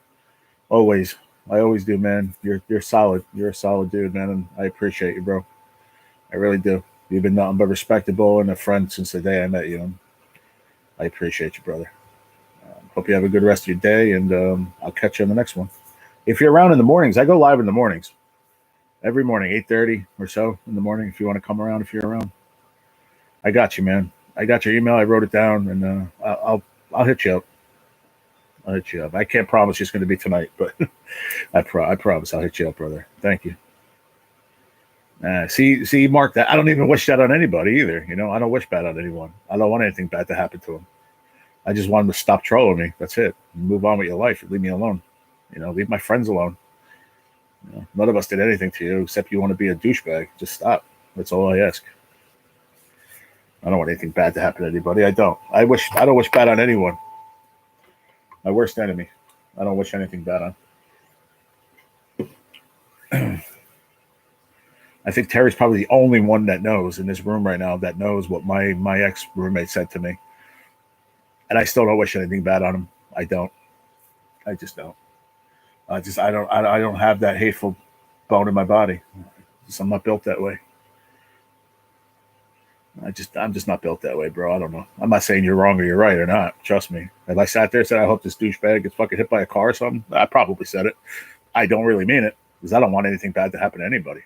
Always. I always do, man. You're solid. You're a solid dude, man. And I appreciate you, bro. I really do. You've been nothing but respectable and a friend since the day I met you. And I appreciate you, brother. Hope you have a good rest of your day, and I'll catch you on the next one. If you're around in the mornings, I go live in the mornings. Every morning, 8:30 or so in the morning, if you want to come around, if you're around. I got you, man. I got your email. I wrote it down, and I'll hit you up. I'll hit you up. I can't promise it's going to be tonight, but I promise I'll hit you up, brother. Thank you. See, Mark, that I don't even wish that on anybody either. I don't wish bad on anyone. I don't want anything bad to happen to them. I just want them to stop trolling me. That's it. Move on with your life. Leave me alone. Leave my friends alone. None of us did anything to you except you want to be a douchebag. Just stop. That's all I ask. I don't want anything bad to happen to anybody. I don't. I don't wish bad on anyone. My worst enemy. I don't wish anything bad on. I think Terry's probably the only one that knows in this room right now that knows what my ex-roommate said to me. And I still don't wish anything bad on him. I don't. I just don't. I don't have that hateful bone in my body. I'm not built that way. I'm just not built that way, bro. I don't know. I'm not saying you're wrong or you're right or not. Trust me. If I sat there and said I hope this douchebag gets fucking hit by a car or something, I probably said it. I don't really mean it because I don't want anything bad to happen to anybody.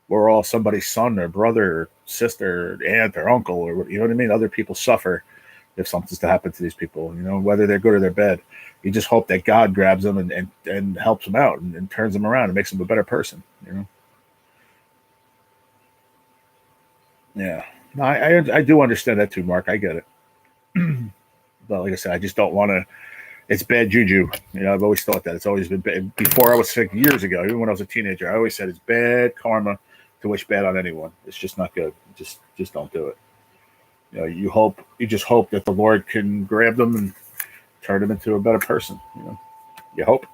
We're all somebody's son or brother or sister or aunt or uncle or you know what I mean. Other people suffer if something's to happen to these people. Whether they're good or they're bad. You just hope that God grabs them and helps them out and turns them around and makes them a better person. Yeah. No, I do understand that too, Mark. I get it. But like I said, I just don't want to. It's bad juju. I've always thought that. It's always been bad. Before I was sick years ago, even when I was a teenager, I always said it's bad karma to wish bad on anyone. It's just not good. Just don't do it. You just hope that the Lord can grab them and turn them into a better person. You hope.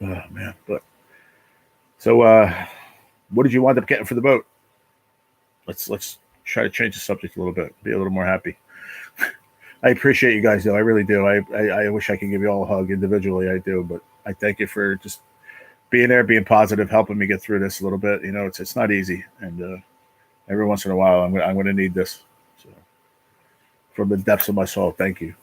Oh man, but so what did you wind up getting for the boat? Let's try to change the subject a little bit, be a little more happy. I appreciate you guys though. I really do. I wish I could give you all a hug individually. I do, but I thank you for just being there, being positive, helping me get through this a little bit. It's not easy, and every once in a while I'm going to need this. So from the depths of my soul, thank you.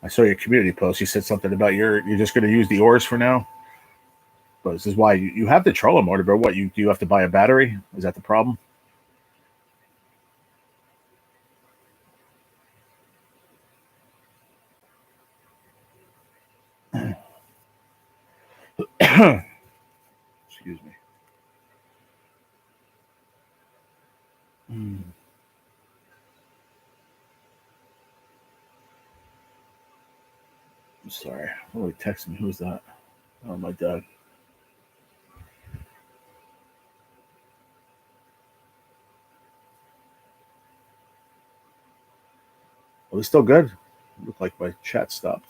I saw your community post. You said something about you're just going to use the oars for now. But this is why you have the trolling motor, bro. What do you have to buy a battery? Is that the problem? Excuse me. I'm sorry. Oh, he texted me. Who's that? Oh, my dad. Are we still good? Looked like my chat stopped.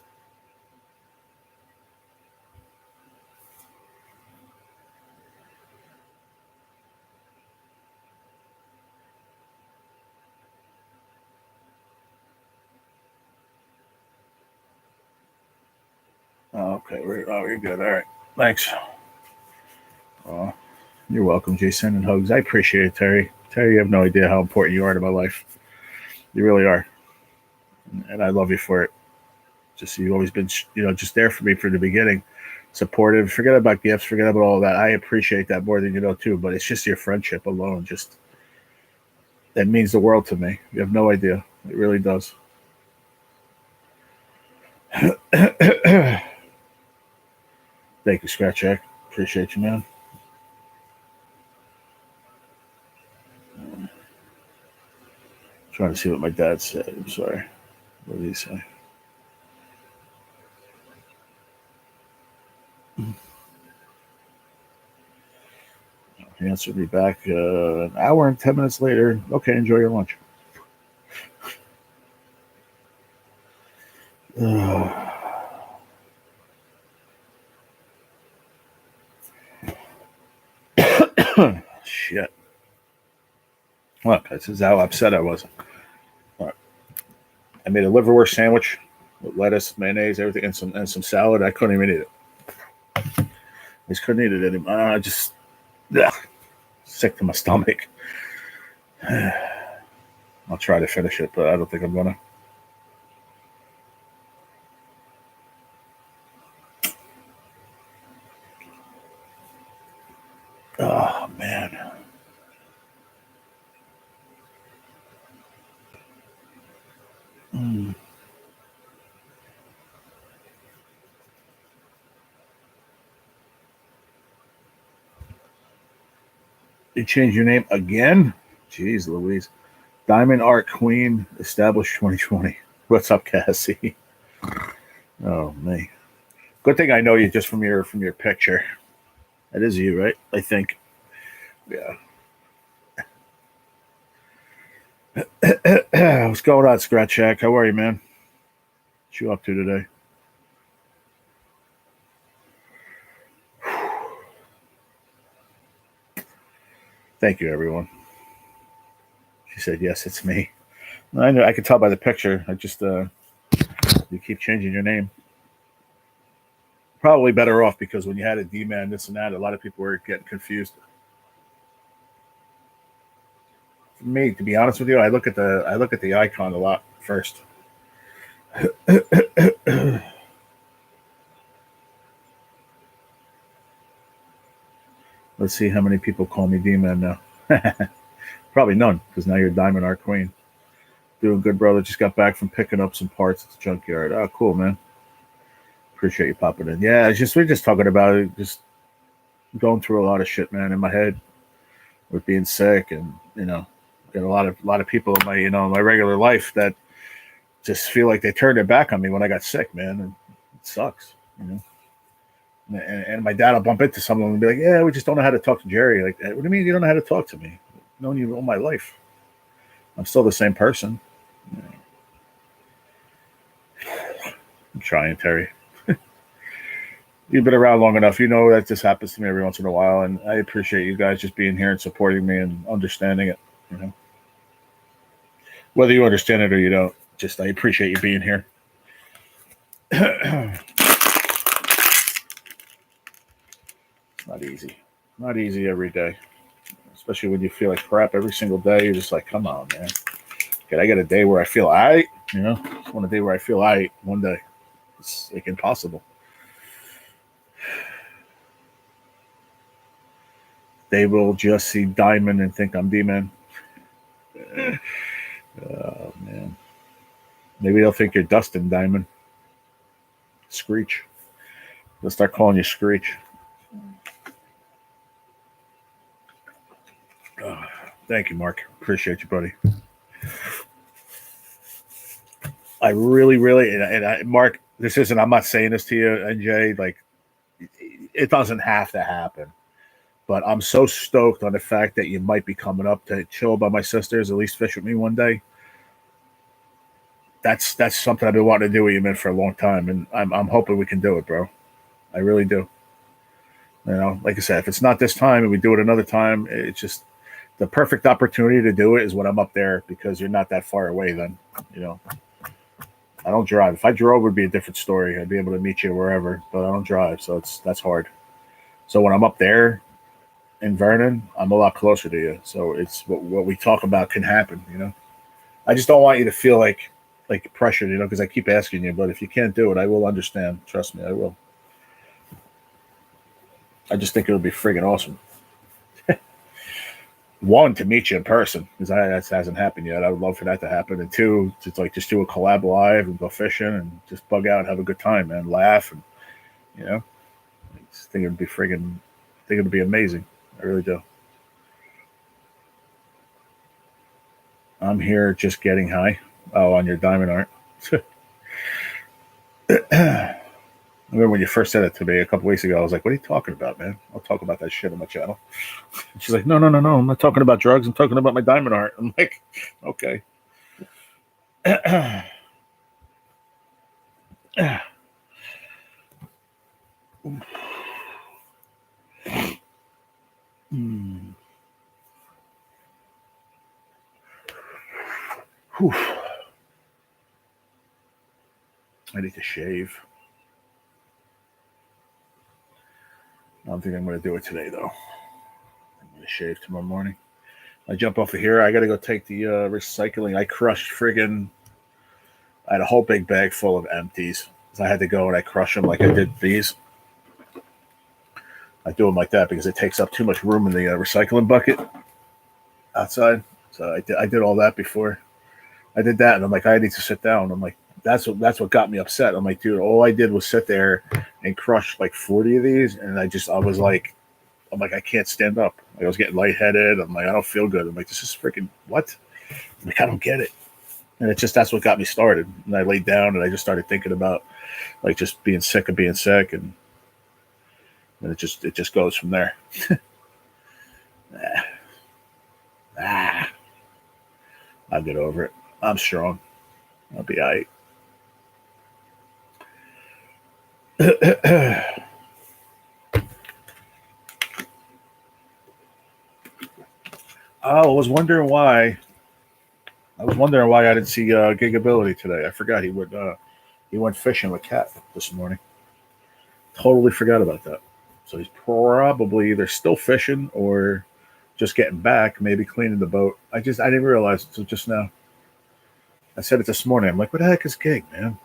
Oh, Okay, we're good. All right. Thanks. You're welcome, Jason, and hugs. I appreciate it, Terry. Terry, you have no idea how important you are to my life. You really are. And I love you for it. Just you've always been, just there for me from the beginning, supportive. Forget about gifts, forget about all that. I appreciate that more than you know too. But it's just your friendship alone, just that means the world to me. You have no idea. It really does. Thank you, Scratch Jack. Appreciate you, man. Trying to see what my dad said. I'm sorry. What did he say? He answered me back an hour and 10 minutes later. Okay, enjoy your lunch. Shit. Look, this is how upset I was. All right. I made a liverwurst sandwich with lettuce, mayonnaise, everything, and some salad. I couldn't even eat it. I just couldn't eat it anymore. I just sick to my stomach. I'll try to finish it, but I don't think I'm gonna. Oh man. Mm. You changed your name again? Jeez Louise. Diamond Art Queen established 2020. What's up, Cassie? Oh me. Good thing I know you just from your picture. That is you, right? I think. Yeah. What's going on, Scratch Shack? How are you, man? What you up to today? Thank you, everyone. She said, "Yes, it's me." I know. I can tell by the picture. I just you keep changing your name. Probably better off because when you had a D-man, this and that, a lot of people were getting confused. For me, to be honest with you, I look at the icon a lot first. Let's see how many people call me D-man now. Probably none, because now you're Diamond Art Queen. Doing good, brother. Just got back from picking up some parts at the junkyard. Oh, cool, man. Appreciate you popping in. Yeah, we're just talking about it. Just going through a lot of shit, man, in my head with being sick, and got a lot of people in my regular life that just feel like they turned their back on me when I got sick, man, and it sucks, And my dad will bump into someone and be like, "Yeah, we just don't know how to talk to Jerry." Like, what do you mean you don't know how to talk to me? I've known you all my life. I'm still the same person. I'm trying, Terry. You've been around long enough. You know that this happens to me every once in a while, and I appreciate you guys just being here and supporting me and understanding it. Whether you understand it or you don't, just I appreciate you being here. Not easy. Not easy every day. Especially when you feel like crap every single day. You're just like, come on, man. Can I get a day where I feel alright? Just want a day where I feel alright one day. It's like impossible. They will just see Diamond and think I'm D-Man. Oh, man. Maybe they'll think you're Dustin Diamond. Screech. They'll start calling you Screech. Thank you, Mark. Appreciate you, buddy. I really, Mark, I'm not saying this to you, NJ, like, it doesn't have to happen. But I'm so stoked on the fact that you might be coming up to chill by my sisters, at least fish with me one day. That's something I've been wanting to do with you, man, for a long time, and I'm hoping we can do it, bro. I really do. Like I said, if it's not this time and we do it another time, it's just the perfect opportunity to do it is when I'm up there because you're not that far away then, I don't drive. If I drove, it would be a different story. I'd be able to meet you wherever, but I don't drive, so that's hard. So when I'm up there in Vernon, I'm a lot closer to you. So it's what we talk about can happen. I just don't want you to feel like pressured. Because I keep asking you, but if you can't do it, I will understand. Trust me, I will. I just think it would be friggin' awesome. One, to meet you in person, because that hasn't happened yet. I would love for that to happen. And two, to just do a collab live and go fishing and just bug out and have a good time, man. Laugh and you know, I just think it'd be friggin'. I think it'd be amazing. I really do. I'm here just getting high. Oh, on your diamond art. I remember when you first said it to me a couple weeks ago. I was like, "What are you talking about, man? I'll talk about that shit on my channel." And she's like, "No, no, no, no. I'm not talking about drugs. I'm talking about my diamond art." I'm like, "Okay." Mm. Whew. I need to shave. I don't think I'm going to do it today, though. I'm going to shave tomorrow morning. I jump off of here. I got to go take the recycling. I crushed friggin'. I had a whole big bag full of empties. So I had to go and I crush them like I did these. I do them like that because it takes up too much room in the recycling bucket outside. So I did all that before. I did that, and I'm like, I need to sit down. I'm like, that's what got me upset. I'm like, dude, all I did was sit there and crush like 40 of these, and I was like, I'm like, I can't stand up. Like, I was getting lightheaded. I'm like, I don't feel good. I'm like, this is freaking what? I'm like, I don't get it. And it's just that's what got me started. And I laid down and I just started thinking about like just being sick of being sick, and it just goes from there. ah, ah, I'll get over it. I'm strong. I'll be all right. Oh, I was wondering why I didn't see Gigability today. I forgot he went fishing with Cat this morning. Totally forgot about that. So he's probably either still fishing or just getting back, maybe cleaning the boat. I didn't realize it until just now. I said it this morning. I'm like, what the heck is Gig, man?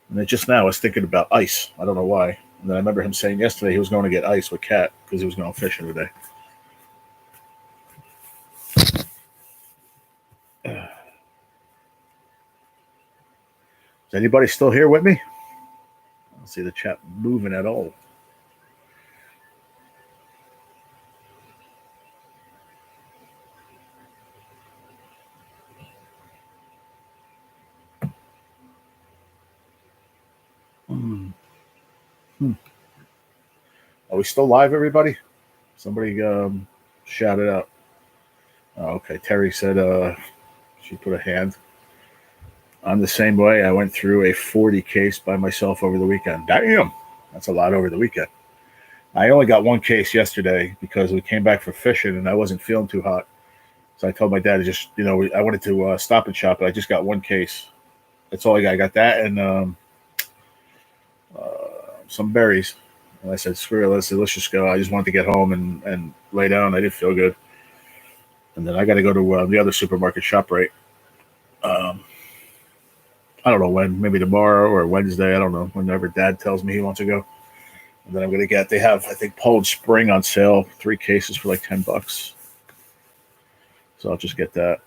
And then just now I was thinking about ice. I don't know why. And then I remember him saying yesterday he was going to get ice with Cat because he was going fishing today. Is anybody still here with me? I don't see the chat moving at all. Hmm. Are we still live, everybody? Somebody shout it out. Oh, okay. Terry said she put a hand. I'm the same way. I went through a 40 case by myself over the weekend. Damn. That's a lot over the weekend. I only got one case yesterday because we came back from fishing and I wasn't feeling too hot. So I told my dad to just, I wanted to stop and shop, but I just got one case. That's all I got. I got that and some berries. And I said, screw it, let's just go. I just wanted to get home and lay down. I didn't feel good. And then I got to go to the other supermarket, ShopRite. Um, I don't know when, maybe tomorrow or Wednesday. I don't know, whenever Dad tells me he wants to go. And then I'm going to they have, I think, Poland Spring on sale, 3 cases for like $10. So I'll just get that.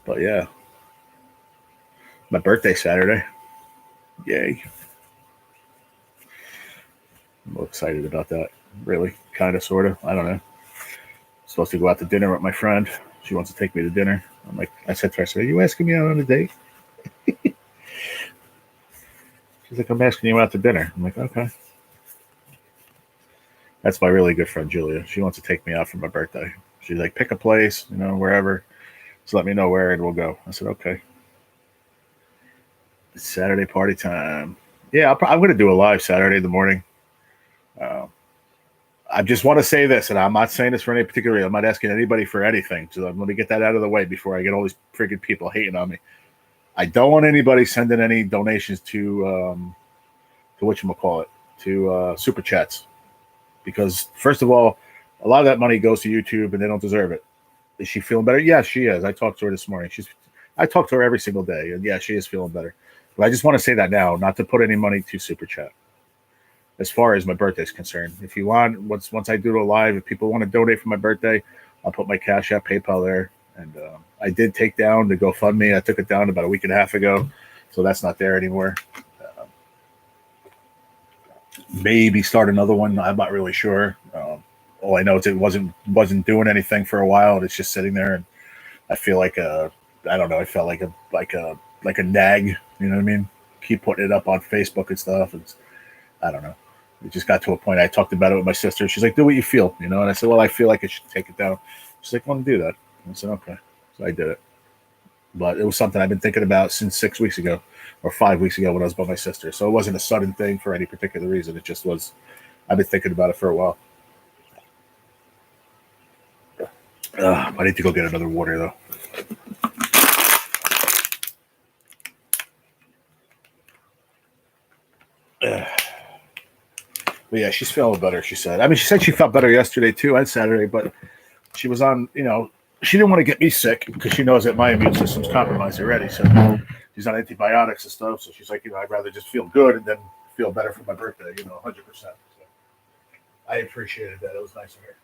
But yeah, my birthday Saturday. Yay. I'm excited about that. Really, kind of, sort of. I don't know. Supposed to go out to dinner with my friend. She wants to take me to dinner. I said to her, are you asking me out on a date? She's like, I'm asking you out to dinner. I'm like, okay. That's my really good friend, Julia. She wants to take me out for my birthday. She's like, pick a place, wherever. Just let me know where and we'll go. I said, okay. It's Saturday party time. Yeah, I'm going to do a live Saturday in the morning. I just want to say this, and I'm not saying this for any particular reason. I'm not asking anybody for anything. So let me get that out of the way before I get all these freaking people hating on me. I don't want anybody sending any donations to whatchamacallit, to super chats. Because, first of all, a lot of that money goes to YouTube and they don't deserve it. Is she feeling better? Yes, she is. I talked to her this morning. I talk to her every single day, and yeah, she is feeling better. But I just want to say that now, not to put any money to super chat. As far as my birthday is concerned, if you want, once I do it live, if people want to donate for my birthday, I'll put my Cash App, PayPal there. And I did take down the GoFundMe. I took it down about a week and a half ago, so that's not there anymore. Maybe start another one. I'm not really sure. All I know is it wasn't doing anything for a while. And it's just sitting there, and I feel like I don't know. I felt like a nag. You know what I mean? Keep putting it up on Facebook and stuff. And I don't know. It just got to a point. I talked about it with my sister. She's like, "Do what you feel," you know. And I said, "Well, I feel like I should take it down." She's like, "I want to do that." And I said, "Okay." So I did it. But it was something I've been thinking about since 6 weeks ago or 5 weeks ago when I was by my sister. So it wasn't a sudden thing for any particular reason. It just was. I've been thinking about it for a while. I need to go get another water though. But yeah, she's feeling better, she said. I mean, she said she felt better yesterday too and Saturday, but she was on, she didn't want to get me sick because she knows that my immune system's compromised already. So she's on antibiotics and stuff. So she's like, I'd rather just feel good and then feel better for my birthday, 100%. So I appreciated that. It was nice of her.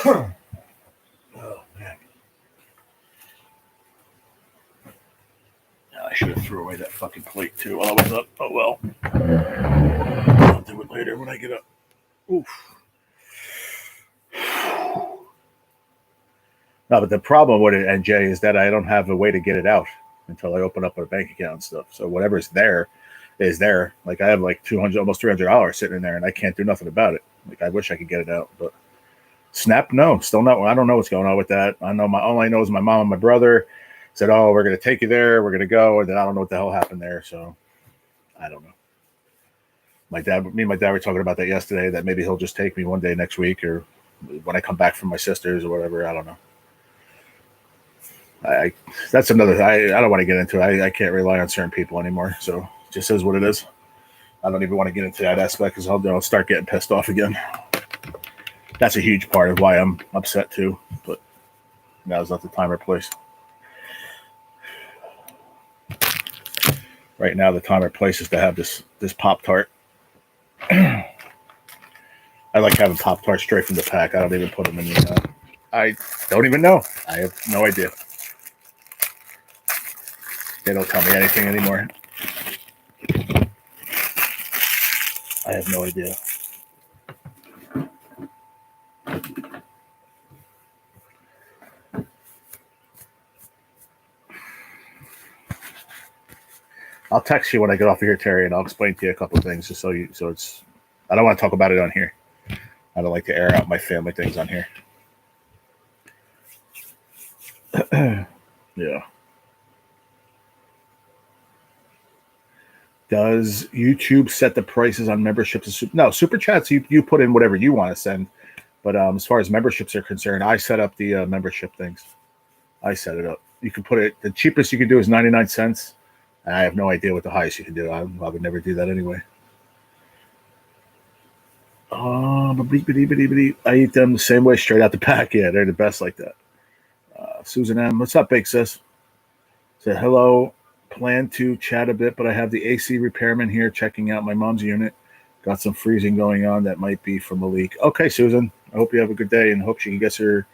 Oh, man. I should have threw away that fucking plate too while I was up. Oh, well. I'll do it later when I get up. Oof. No, but the problem with it, NJ, is that I don't have a way to get it out until I open up a bank account and stuff. So whatever's there is there. Like I have like 200, almost $300 sitting in there, and I can't do nothing about it. Like I wish I could get it out, but Snap, no, still not. I don't know what's going on with that. All I know is my mom and my brother said, "Oh, we're going to take you there. We're going to go," and then I don't know what the hell happened there. So I don't know. Me and my dad were talking about that yesterday. That maybe he'll just take me one day next week, or when I come back from my sister's or whatever. I don't know. That's another. I don't want to get into it. I can't rely on certain people anymore. So it just is what it is. I don't even want to get into that aspect because I'll start getting pissed off again. That's a huge part of why I'm upset too. But now's not the time or place. Right now, the time or place is to have this Pop-Tart. I like having Pop-Tarts straight from the pack. I don't even put them in the. I don't even know. I have no idea. They don't tell me anything anymore. I have no idea. I'll text you when I get off of here, Terry, and I'll explain to you a couple of things just so it's. I don't want to talk about it on here. I don't like to air out my family things on here. Yeah. Does YouTube set the prices on memberships? No, super chats. You put in whatever you want to send, but as far as memberships are concerned, I set up the membership things. I set it up. You can put it. The cheapest you can do is 99 cents. And I have no idea what the highest you can do. I would never do that anyway. I eat them the same way, straight out the pack. Yeah, they're the best like that. Susan M. What's up, big sis? Said hello. Plan to chat a bit, but I have the AC repairman here checking out my mom's unit. Got some freezing going on that might be from a leak. Okay, Susan. I hope you have a good day and hope she can get her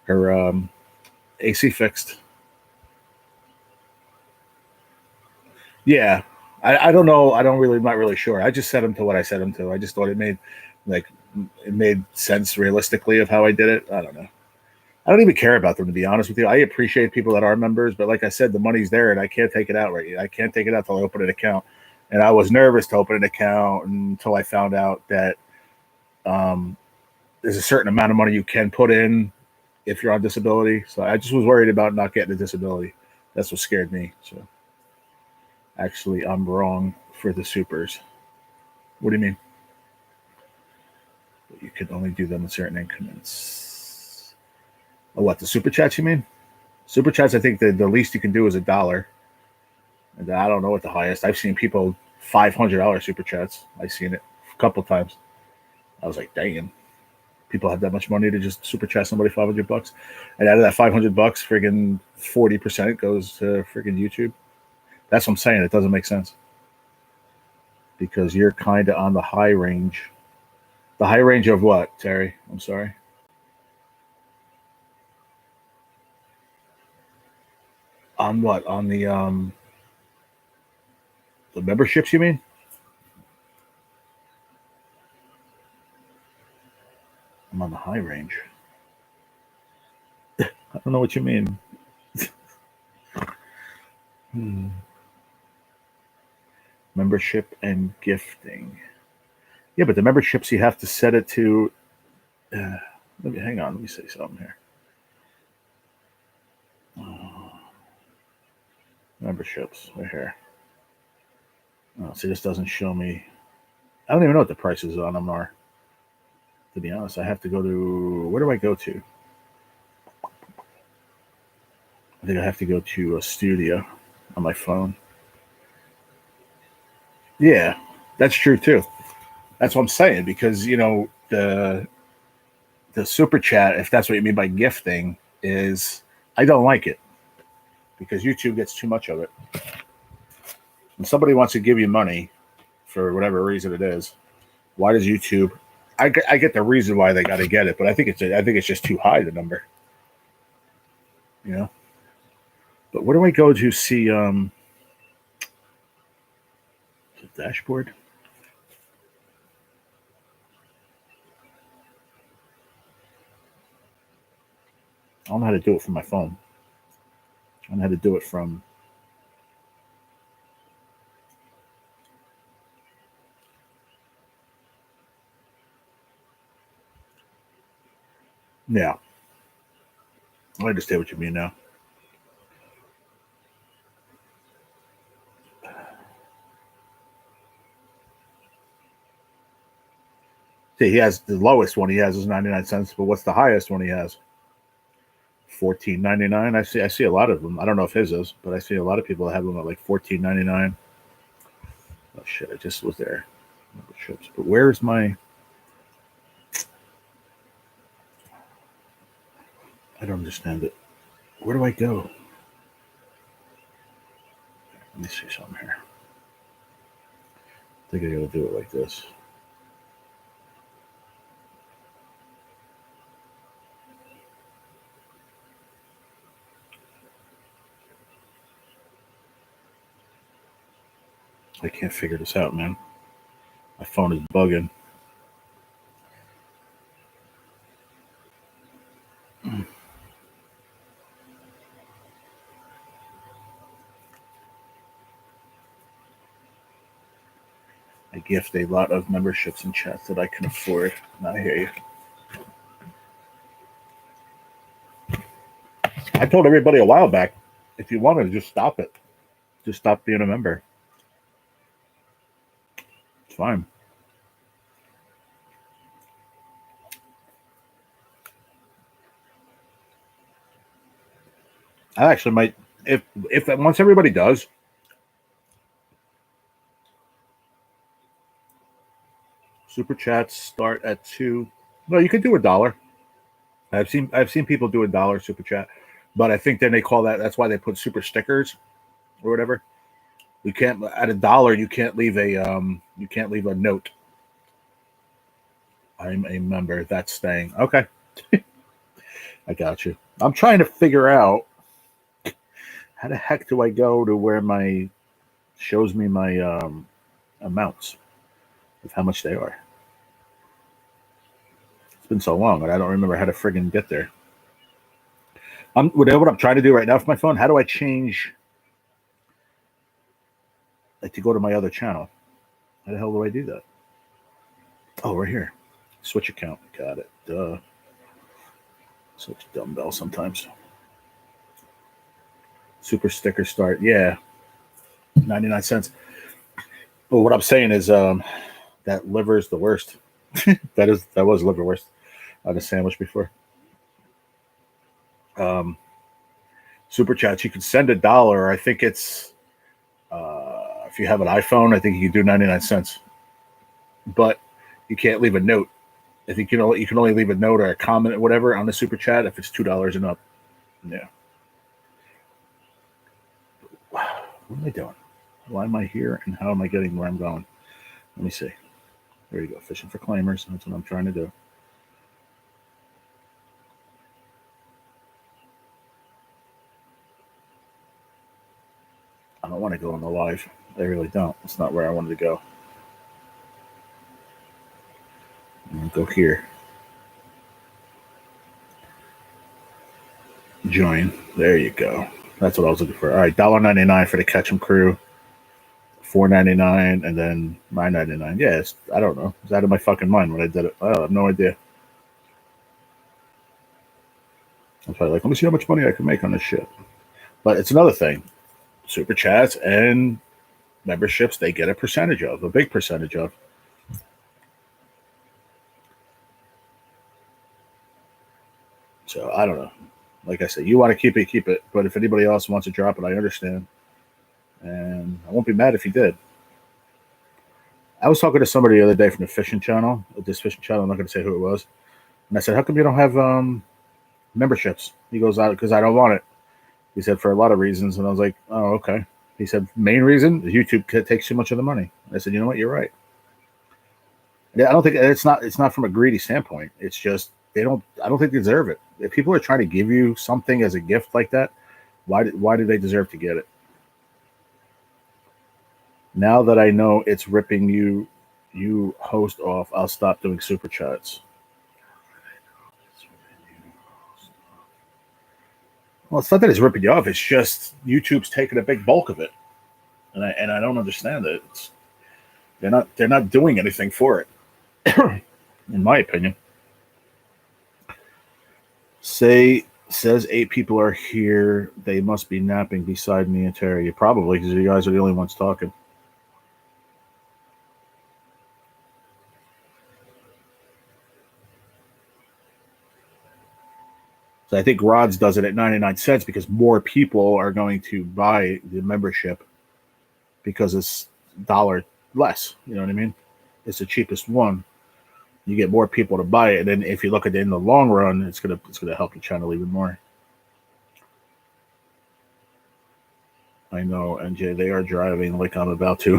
her AC fixed. Yeah, I don't know. I'm not really sure. I just set him to what I set him to. I just thought it made sense realistically of how I did it. I don't know. I don't even care about them, to be honest with you. I appreciate people that are members, but like I said, the money's there and I can't take it out right yet. I can't take it out till I open an account. And I was nervous to open an account until I found out that there's a certain amount of money you can put in if you're on disability. So I just was worried about not getting a disability. That's what scared me. So actually, I'm wrong for the supers. What do you mean? You can only do them in certain increments. Oh, what, the super chats you mean? Super chats, I think the least you can do is $1. And I don't know what the highest. I've seen people $500 super chats. I've seen it a couple times. I was like, dang. People have that much money to just super chat somebody $500, and out of that $500, friggin' 40% goes to friggin' YouTube. That's what I'm saying. It doesn't make sense because you're kind of on the high range. The high range of what, Terry? I'm sorry. On what? On the memberships, you mean? I'm on the high range. I don't know what you mean. Membership and gifting. Yeah, but the memberships you have to set it to. Hang on. Let me say something here. Memberships. Right here. Oh, see, this doesn't show me. I don't even know what the prices on them are. To be honest, I have to go to. Where do I go to? I think I have to go to a studio on my phone. Yeah, that's true too. That's what I'm saying because the super chat, if that's what you mean by gifting, is I don't like it because YouTube gets too much of it. When somebody wants to give you money for whatever reason it is, why does YouTube? I get the reason why they got to get it, but I think it's just too high, the number. But where do I go to see the dashboard? I don't know how to do it from my phone. I don't know how to do it from. Yeah. I understand what you mean now. See, he has the lowest one he has is 99 cents, but what's the highest one he has? $14.99. I see a lot of them. I don't know if his is, but I see a lot of people that have them at like $14.99. Oh shit! I just was there. But where's my? I don't understand it. Where do I go? Let me see something here. I think I gotta do it like this. I can't figure this out, man. My phone is bugging. I gift a lot of memberships and chats that I can afford. I hear you. I told everybody a while back, if you want to, just stop it. Just stop being a member. It's fine. I actually might, if once everybody does, super chats start at $2. No, you could do $1. I've seen people do $1 super chat, but I think then they call that. That's why they put super stickers or whatever. You can't at $1. You can't leave a note. I'm a member. That's staying. Okay. I got you. I'm trying to figure out how the heck do I go to where my shows me my amounts of how much they are. It's been so long, and I don't remember how to friggin' get there. What I'm trying to do right now with my phone. How do I change, like, to go to my other channel? How the hell do I do that? Oh, right here. Switch account. Got it. Duh. Such a dumbbell sometimes. Super sticker start. Yeah. 99 cents. But what I'm saying is that liver is the worst. that was liver worst on a sandwich before. Super chats. You can send $1. I think it's if you have an iPhone, I think you can do 99 cents. But you can't leave a note. I think you can only leave a note or a comment or whatever on the super chat if it's $2 and up. Yeah. What am I doing? Why am I here and how am I getting where I'm going? Let me see. There you go. Fishing for claimers. That's what I'm trying to do. I don't want to go on the live. I really don't. It's not where I wanted to go. I'm going to go here. Join. There you go. That's what I was looking for. All right, $1.99 for the Ketchum crew. $4.99 and then $9.99. Yeah, I don't know. It's out of my fucking mind when I did it. I have no idea. I was probably like, let me see how much money I can make on this shit. But it's another thing. Super chats and memberships, they get a percentage of, a big percentage of. So I don't know. Like I said, you want to keep it. But if anybody else wants to drop it, I understand. And I won't be mad if you did. I was talking to somebody the other day from the fishing channel, this fishing channel. I'm not going to say who it was. And I said, how come you don't have memberships? He goes, because I don't want it. He said, for a lot of reasons. And I was like, oh, okay. He said, main reason is YouTube takes too much of the money. I said, you know what? You're right. Yeah, I don't think it's not from a greedy standpoint. It's just I don't think they deserve it. If people are trying to give you something as a gift like that, why do they deserve to get it? Now that I know it's ripping you host off, I'll stop doing super chats. Well, it's not that it's ripping you off. It's just YouTube's taking a big bulk of it, and I don't understand it. They're not doing anything for it, in my opinion. Says 8 people are here. They must be napping beside me and Terry. Probably because you guys are the only ones talking. So I think Rods does it at 99 cents because more people are going to buy the membership because it's $1 less. You know what I mean? It's the cheapest one. You get more people to buy it, and then if you look at it in the long run, it's gonna help the channel even more. I know, NJ, they are driving like I'm about to.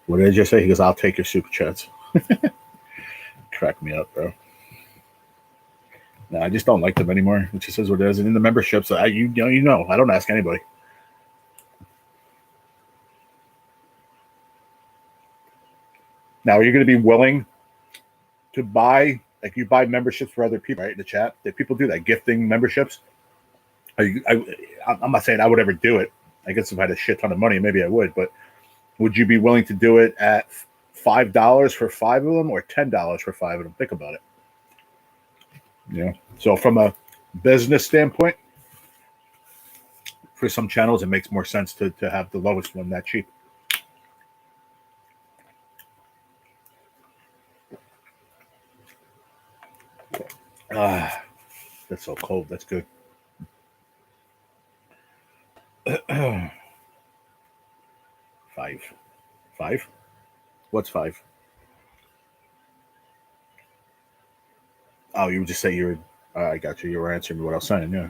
What did I just say? He goes, I'll take your super chats. Crack me up, bro. No, I just don't like them anymore. It just says what it is. And in the memberships, you know, I don't ask anybody. Now, are you going to be willing to buy, like you buy memberships for other people, right? In the chat, that people do that, gifting memberships. I'm not saying I would ever do it. I guess if I had a shit ton of money, maybe I would. But would you be willing to do it at $5 for 5 of them or $10 for 5 of them? Think about it. Yeah. So from a business standpoint, for some channels, it makes more sense to have the lowest one that cheap. That's so cold. That's good. Five? What's 5? Oh, you would just say you were. I got you. You were answering what I was saying. Yeah.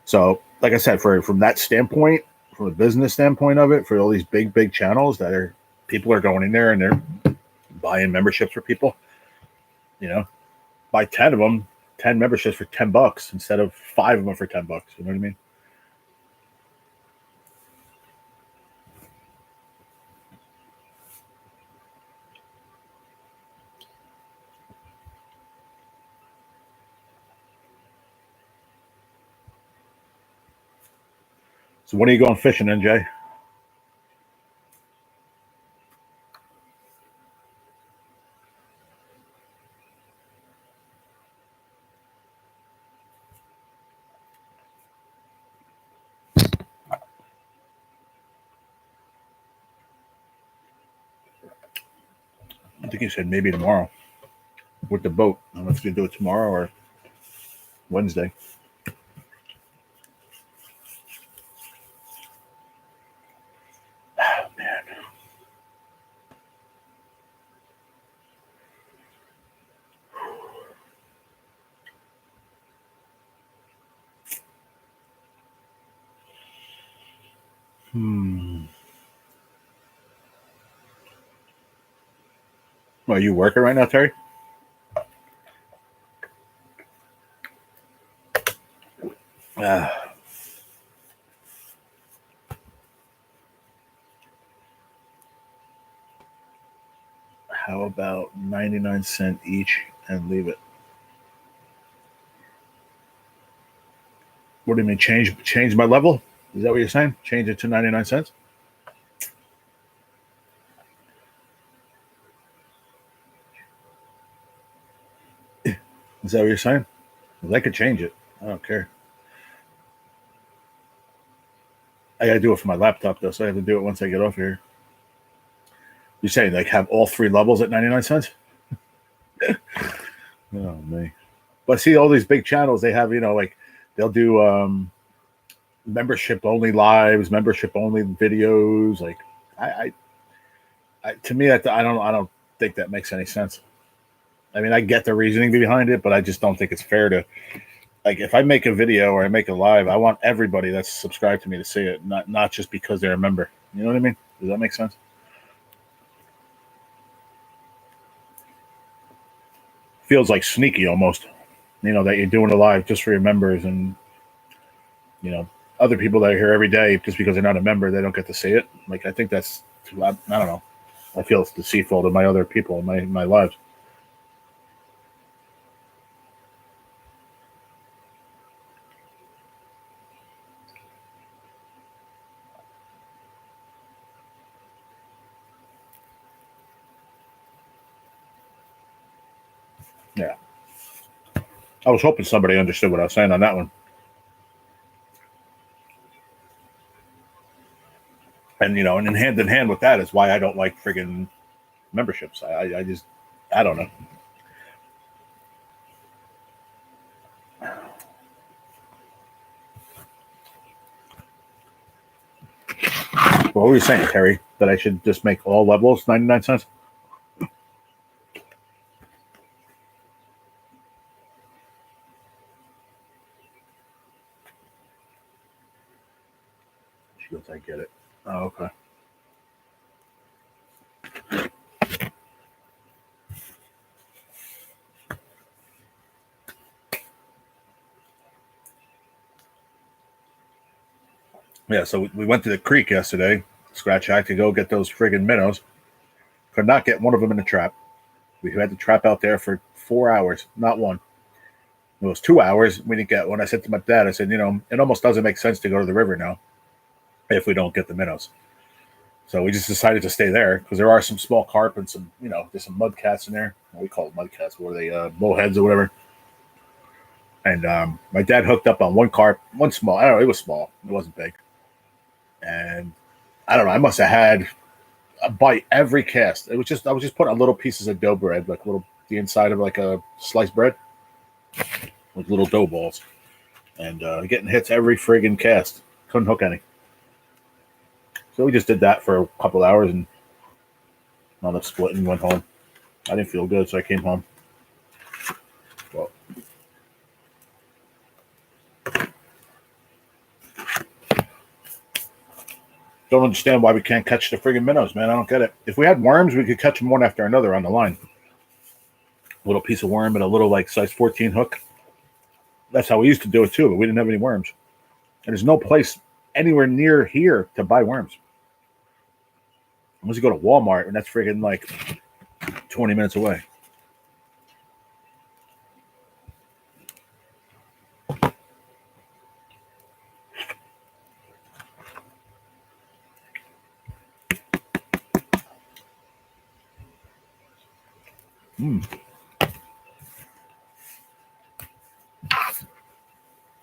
So, like I said, from that standpoint, from a business standpoint of it, for all these big channels people are going in there and they're buying memberships for people. You know, buy 10 of them, 10 memberships for $10 instead of 5 of them for $10. You know what I mean? So when are you going fishing, NJ? I think he said maybe tomorrow with the boat. I don't know if he's going to do it tomorrow or Wednesday. Oh, man. Are you working right now, Terry? How about 99 cents each and leave it? What do you mean change my level? Is that what you're saying? Change it to 99 cents? Is that what you're saying? Well, I could change it. I don't care. I got to do it for my laptop, though, so I have to do it once I get off here. You're saying, like, have all 3 levels at 99 cents? Oh, man. But see, all these big channels, they have, like, they'll do membership-only lives, membership-only videos. Like, I to me, I don't think that makes any sense. I mean, I get the reasoning behind it, but I just don't think it's fair to, like, if I make a video or I make a live, I want everybody that's subscribed to me to see it, not just because they're a member. You know what I mean? Does that make sense? Feels like sneaky almost, that you're doing a live just for your members, and other people that are here every day just because they're not a member, they don't get to see it. Like, I think that's, I don't know. I feel it's deceitful to my other people in my lives. Yeah. I was hoping somebody understood what I was saying on that one. And, and in hand with that is why I don't like friggin' memberships. I just, I don't know. What were you saying, Terry? That I should just make all levels 99 cents? She goes, I get it. Oh, okay. Yeah, so we went to the creek yesterday, Scratch Act, to go get those friggin' minnows. Could not get one of them in the trap. We had to trap out there for 4 hours, not one. It was 2 hours. We didn't get one. I said to my dad, I said, it almost doesn't make sense to go to the river now if we don't get the minnows. So we just decided to stay there because there are some small carp and some, there's some mud cats in there. We call it mud cats. What are they? Bowheads or whatever. And my dad hooked up on one carp, one small. I don't know. It was small. It wasn't big. And I don't know. I must have had a bite every cast. I was just putting little pieces of dough bread, like the inside of like a sliced bread, with little dough balls, and getting hits every friggin' cast. Couldn't hook any. So we just did that for a couple hours and wound up splitting and went home. I didn't feel good, so I came home. Well, don't understand why we can't catch the friggin' minnows, man. I don't get it. If we had worms, we could catch them one after another on the line. A little piece of worm and a little like size 14 hook. That's how we used to do it too, but we didn't have any worms. And there's no place anywhere near here to buy worms. Unless you go to Walmart, and that's freaking like 20 minutes away.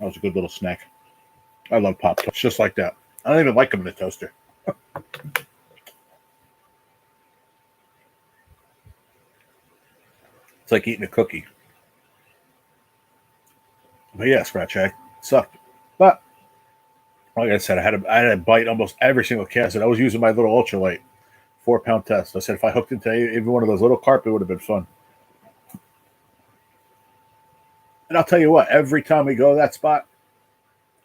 That was a good little snack. I love Pop-Tarts just like that. I don't even like them in the toaster. It's like eating a cookie. But yeah, Scratch Egg sucked. But like I said, I had to bite almost every single cast, and I was using my little ultralight 4-pound test. I said if I hooked into even one of those little carp, it would have been fun. And I'll tell you what, every time we go to that spot,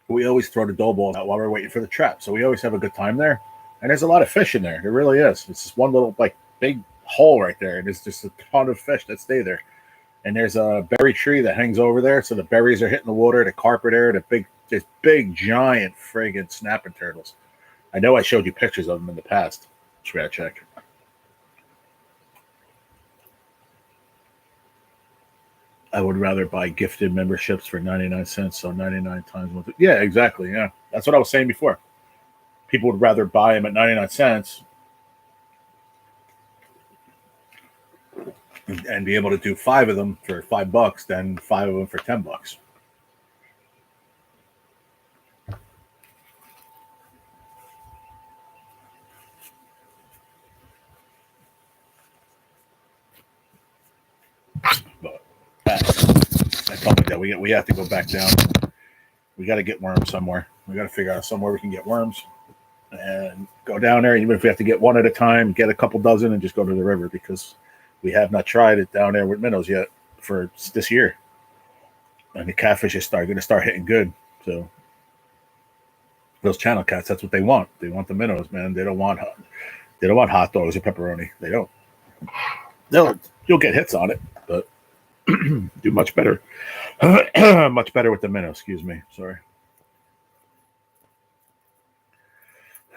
we always throw the dough balls out while we're waiting for the trap. So we always have a good time there. And there's a lot of fish in there. There really is. It's just one little like big hole right there. And there's just a ton of fish that stay there. And there's a berry tree that hangs over there. So the berries are hitting the water, the carp are there, there's big, giant friggin' snapping turtles. I know I showed you pictures of them in the past. Scratch Egg. I would rather buy gifted memberships for 99 cents. So 99 times 1. Yeah, exactly. Yeah. That's what I was saying before. People would rather buy them at 99 cents and be able to do 5 of them for $5 than 5 of them for $10. But I told me that we have to go back down. We got to get worms somewhere. We got to figure out somewhere we can get worms and go down there. Even if we have to get one at a time, get a couple dozen, and just go to the river because we have not tried it down there with minnows yet for this year. And the catfish is going to start hitting good. So those channel cats, that's what they want. They want the minnows, man. They don't want hot dogs or pepperoni. They don't. You'll get hits on it, but do much better. Much better with the minnow. Excuse me. Sorry.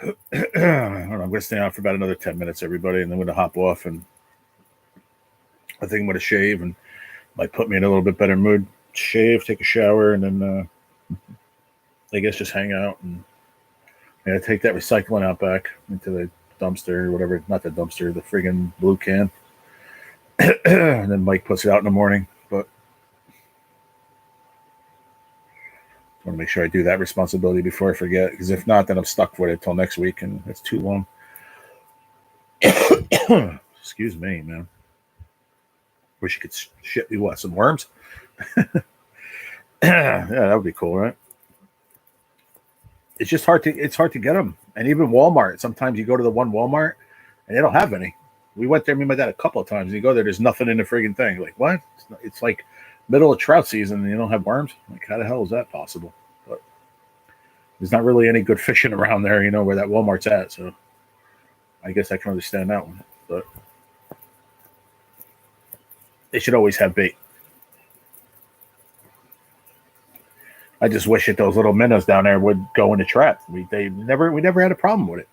I'm going to stay on for about another 10 minutes, everybody, and then I'm going to hop off. And I think I'm going to shave and might put me in a little bit better mood. Shave, take a shower, and then I guess just hang out and take that recycling out back into the dumpster or whatever. Not the dumpster, the friggin' blue can. And then Mike puts it out in the morning. But I want to make sure I do that responsibility before I forget, because if not, then I'm stuck with it till next week, and it's too long. Excuse me, man. Wish you could ship me some worms. Yeah, that would be cool, right? It's just hard to get them, and even Walmart. Sometimes you go to the one Walmart, and they don't have any. We went there, me and my dad, a couple of times. And you go there, there's nothing in the friggin' thing. Like, what? It's like middle of trout season, and you don't have worms. Like, how the hell is that possible? But there's not really any good fishing around there, where that Walmart's at. So I guess I can understand that one. But they should always have bait. I just wish that those little minnows down there would go in the trap. We never had a problem with it.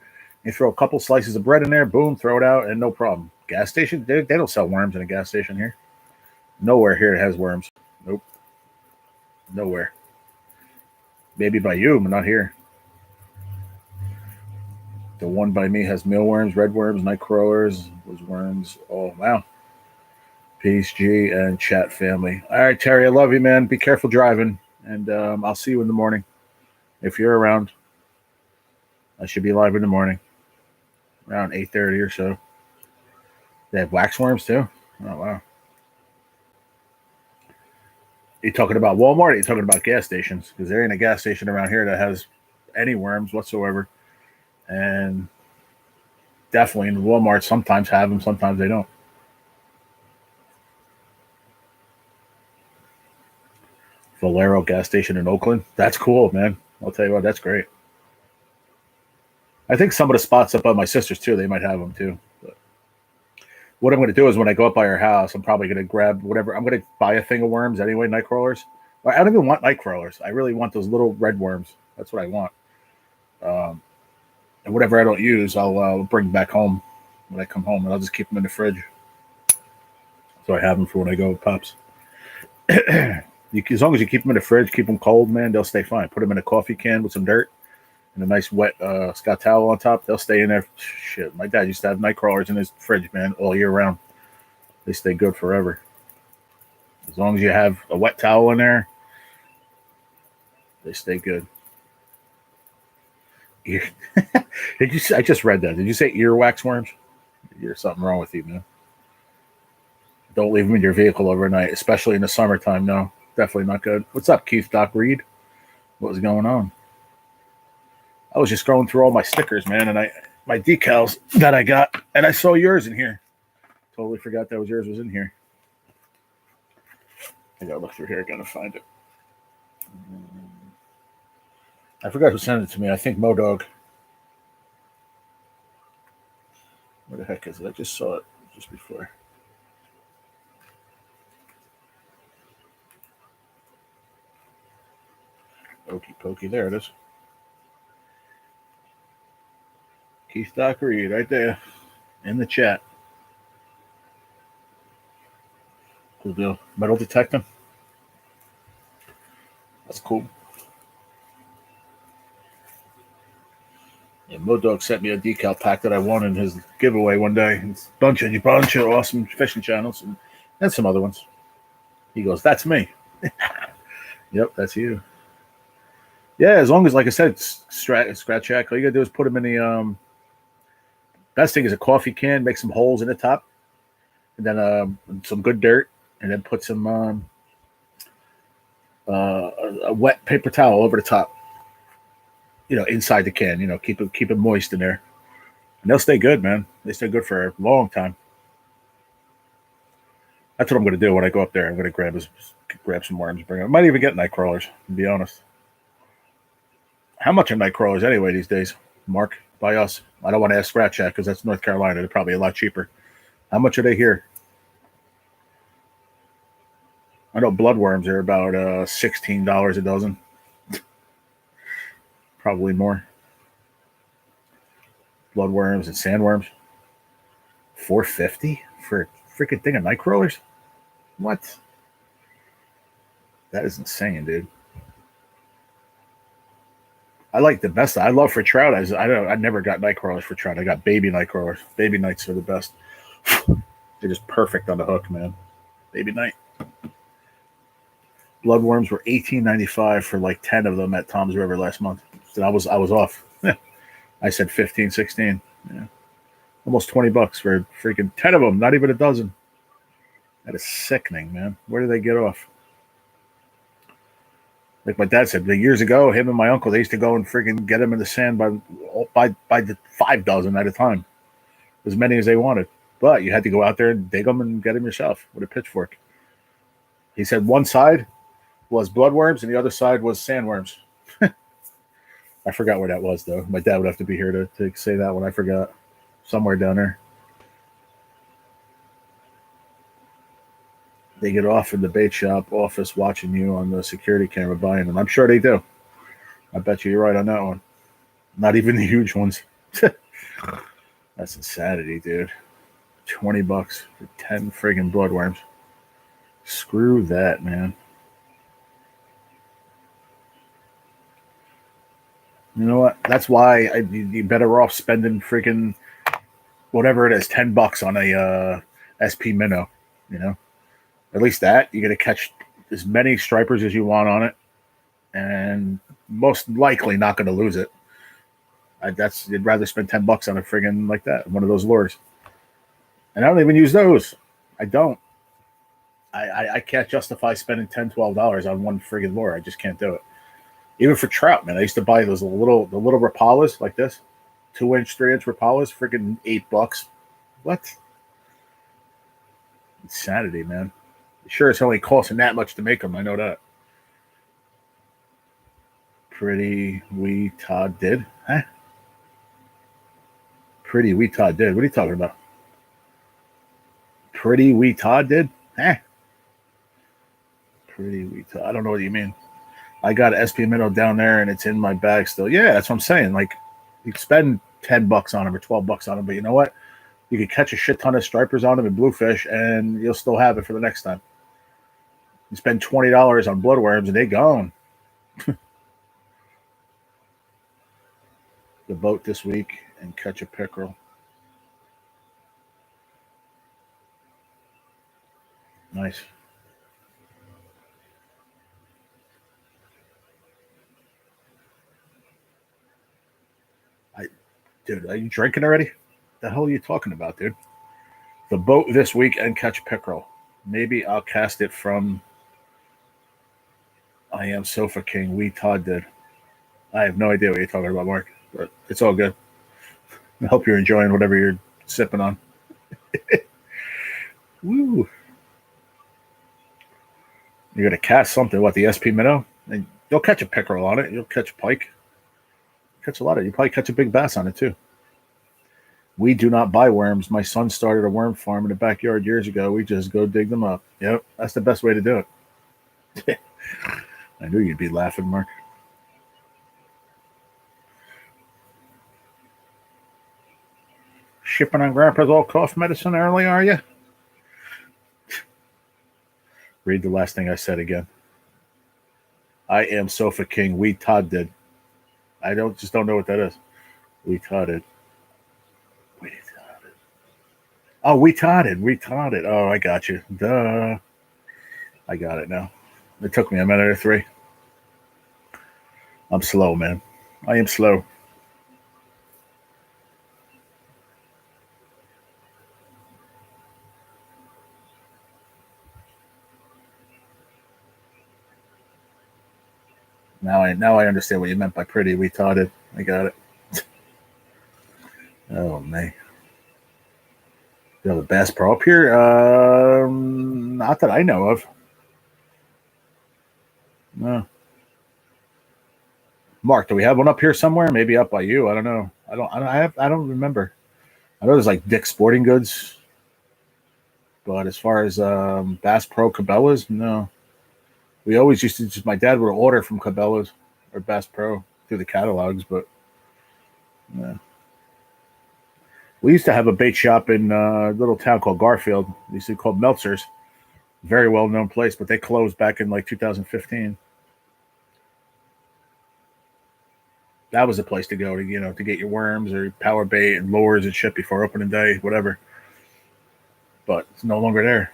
You throw a couple slices of bread in there, boom, throw it out, and no problem. Gas station, they don't sell worms in a gas station here. Nowhere here has worms. Nope. Nowhere. Maybe by you, but not here. The one by me has mealworms, red worms, night crawlers, those worms. Oh, wow. Peace, G, and chat family. All right, Terry, I love you, man. Be careful driving, and I'll see you in the morning. If you're around, I should be live in the morning, around 8:30 or so. They have waxworms, too? Oh, wow. Are you talking about Walmart, or are you talking about gas stations? Because there ain't a gas station around here that has any worms whatsoever. And definitely in Walmart, sometimes have them, sometimes they don't. Valero gas station in Oakland. That's cool, man. I'll tell you what, that's great. I think some of the spots up by my sister's too, they might have them too. But what I'm going to do is when I go up by her house, I'm probably going to grab whatever. I'm going to buy a thing of worms anyway, night crawlers, I don't even want night crawlers. I really want those little red worms. That's what I want. And whatever I don't use, I'll bring back home when I come home, and I'll just keep them in the fridge. So I have them for when I go with Pops. As long as you keep them in the fridge, keep them cold, man, they'll stay fine. Put them in a coffee can with some dirt and a nice wet Scott towel on top. They'll stay in there. Shit, my dad used to have night crawlers in his fridge, man, all year round. They stay good forever. As long as you have a wet towel in they stay good. I just read that. Did you say earwax worms? There's something wrong with you, man. Don't leave them in your vehicle overnight, especially in the summertime. No, definitely not good. What's up, Keith Doc Reed? What was going on? I was just scrolling through all my stickers, man, and my decals that I got, and I saw yours in here. Totally forgot that yours was in here. I gotta look through here again to find it. I forgot who sent it to me. I think Modog. Where the heck is it? I just saw it just before. Okey pokey, there it is. Keith Doc Reed, right there in the chat. Cool deal. Metal detecting. That's cool. Yeah, Modog sent me a decal pack that I won in his giveaway one day. It's a bunch of awesome fishing channels and some other ones. He goes, "That's me." Yep, that's you. Yeah, as long as, like I said, scratch jack. All you gotta do is put them in the best thing is a coffee can, make some holes in the top, and then some good dirt, and then put some a wet paper towel over the top. Inside the can. Keep it moist in there, and they'll stay good, man. They stay good for a long time. That's what I'm going to do when I go up there. I'm going to grab some worms, bring them. I might even get night crawlers, to be honest. How much are night crawlers anyway these days, Mark? By us. I don't want to ask Scratch Chat because that's North Carolina. They're probably a lot cheaper. How much are they here? I know bloodworms are about $16 a dozen. Probably more. Bloodworms and sandworms. $4.50 for a freaking thing of night crawlers? What? That is insane, dude. I like the best. I love for trout. I never got night crawlers for trout. I got baby night crawlers. Baby nights are the best. They're just perfect on the hook, man. Baby night. Bloodworms were $18.95 for like 10 of them at Tom's River last month. So I was off. I said 15, 16. Yeah. Almost $20 for freaking 10 of them, not even a dozen. That is sickening, man. Where do they get off? Like my dad said, years ago, him and my uncle, they used to go and freaking get them in the sand by the 5 dozen at a time, as many as they wanted. But you had to go out there and dig them and get them yourself with a pitchfork. He said one side was bloodworms and the other side was sandworms. I forgot where that was, though. My dad would have to be here to say that one. I forgot. Somewhere down there. They get off in the bait shop office watching you on the security camera buying them. I'm sure they do. I bet you're right on that one. Not even the huge ones. That's insanity, dude. $20 for 10 friggin' bloodworms. Screw that, man. You know what? That's why you're better off spending freaking whatever it is, $10 on a SP minnow. At least that you're gonna catch as many stripers as you want on it, and most likely not gonna lose it. You'd rather spend $10 on a friggin' like that, one of those lures. And I don't even use those. I don't. I can't justify spending $10, $12 on one friggin' lure. I just can't do it. Even for trout, man. I used to buy the little Rapalas like this, 2-inch, 3-inch Rapalas, friggin' $8. What? Insanity, man. Sure, it's only costing that much to make them. I know that. Pretty wee Todd did, huh? Pretty wee Todd did. What are you talking about? Pretty wee Todd did, huh? Pretty weak. I don't know what you mean. I got an SP minnow down there, and it's in my bag still. Yeah, that's what I'm saying. Like, you can spend $10 on them or $12 on them, but you know what? You could catch a shit ton of stripers on them and bluefish, and you'll still have it for the next time. You spend $20 on bloodworms, and they gone. The boat this week and catch a pickerel. Nice. Dude, are you drinking already? The hell are you talking about, dude? The boat this week and catch pickerel. Maybe I'll cast it from I Am Sofa King. Todd did. I have no idea what you're talking about, Mark, but it's all good. I hope you're enjoying whatever you're sipping on. Woo. You're going to cast something, what, the SP minnow? And you'll catch a pickerel on it. You'll catch a pike. Catch a lot of it. You probably catch a big bass on it, too. We do not buy worms. My son started a worm farm in the backyard years ago. We just go dig them up. Yep, that's the best way to do it. I knew you'd be laughing, Mark. Shipping on Grandpa's old cough medicine early, are you? Read the last thing I said again. I Am Sofa King. Todd did. I just don't know what that is. Todd did. Oh, retarded. Oh, I got you. Duh. I got it now. It took me a minute or three. I'm slow, man. I am slow. Now I understand what you meant by pretty retarded. I got it. Oh, man. You have a Bass Pro up here? Not that I know of. No. Mark, do we have one up here somewhere? Maybe up by you. I don't know. I don't remember. I know there's like Dick's Sporting Goods, but as far as Bass Pro Cabela's, no. We always used to my dad would order from Cabela's or Bass Pro through the catalogs, but yeah. We used to have a bait shop in a little town called Garfield. They used to be called Meltzer's. Very well-known place, but they closed back in like 2015. That was a place to go to get your worms or power bait and lures and shit before opening day, whatever. But it's no longer there.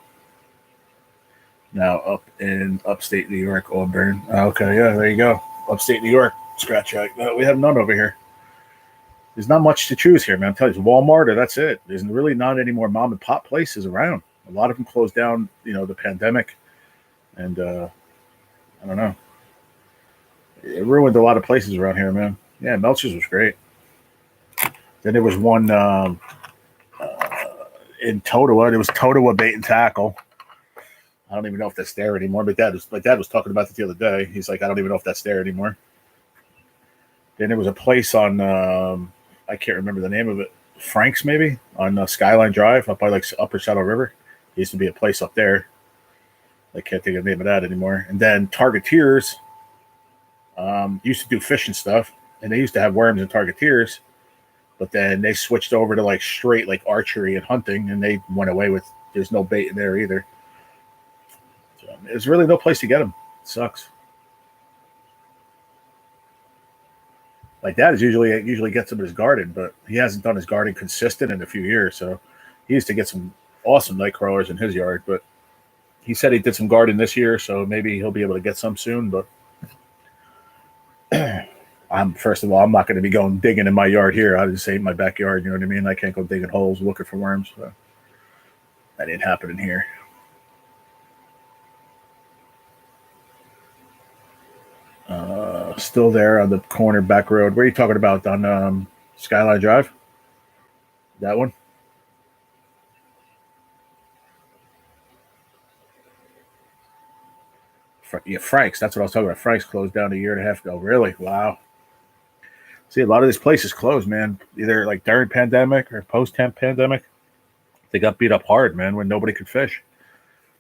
Now up in upstate New York, Auburn. Okay, yeah, there you go. Upstate New York, scratch out. No, we have none over here. There's not much to choose here, man. I'm telling you, Walmart, or that's it. There's really not any more mom and pop places around. A lot of them closed down, the pandemic. And I don't know. It ruined a lot of places around here, man. Yeah, Meltzer's was great. Then there was one in Totowa. There was Totowa Bait and Tackle. I don't even know if that's there anymore. My dad was talking about it the other day. He's like, I don't even know if that's there anymore. Then there was a place on, I can't remember the name of it, Frank's maybe, on Skyline Drive up by like Upper Shadow River. There used to be a place up there. I can't think of the name of that anymore. And then Targeteers used to do fishing stuff, and they used to have worms and Targeteers, but then they switched over to like straight like archery and hunting, and they went away with there's no bait in there either. So there's really no place to get them. It sucks. My dad usually gets them in his garden, but he hasn't done his garden consistent in a few years. So he used to get some awesome night crawlers in his yard, but he said he did some garden this year, so maybe he'll be able to get some soon. But first of all, I'm not going to be going digging in my yard here. I just say in my backyard, you know what I mean? I can't go digging holes looking for worms. So that ain't happening here. Still there on the corner back road. Where are you talking about? On Skyline Drive? That one? Yeah, Frank's. That's what I was talking about. Frank's closed down a year and a half ago. Really? Wow. See, a lot of these places closed, man. Either like during pandemic or post-pandemic. They got beat up hard, man, when nobody could fish.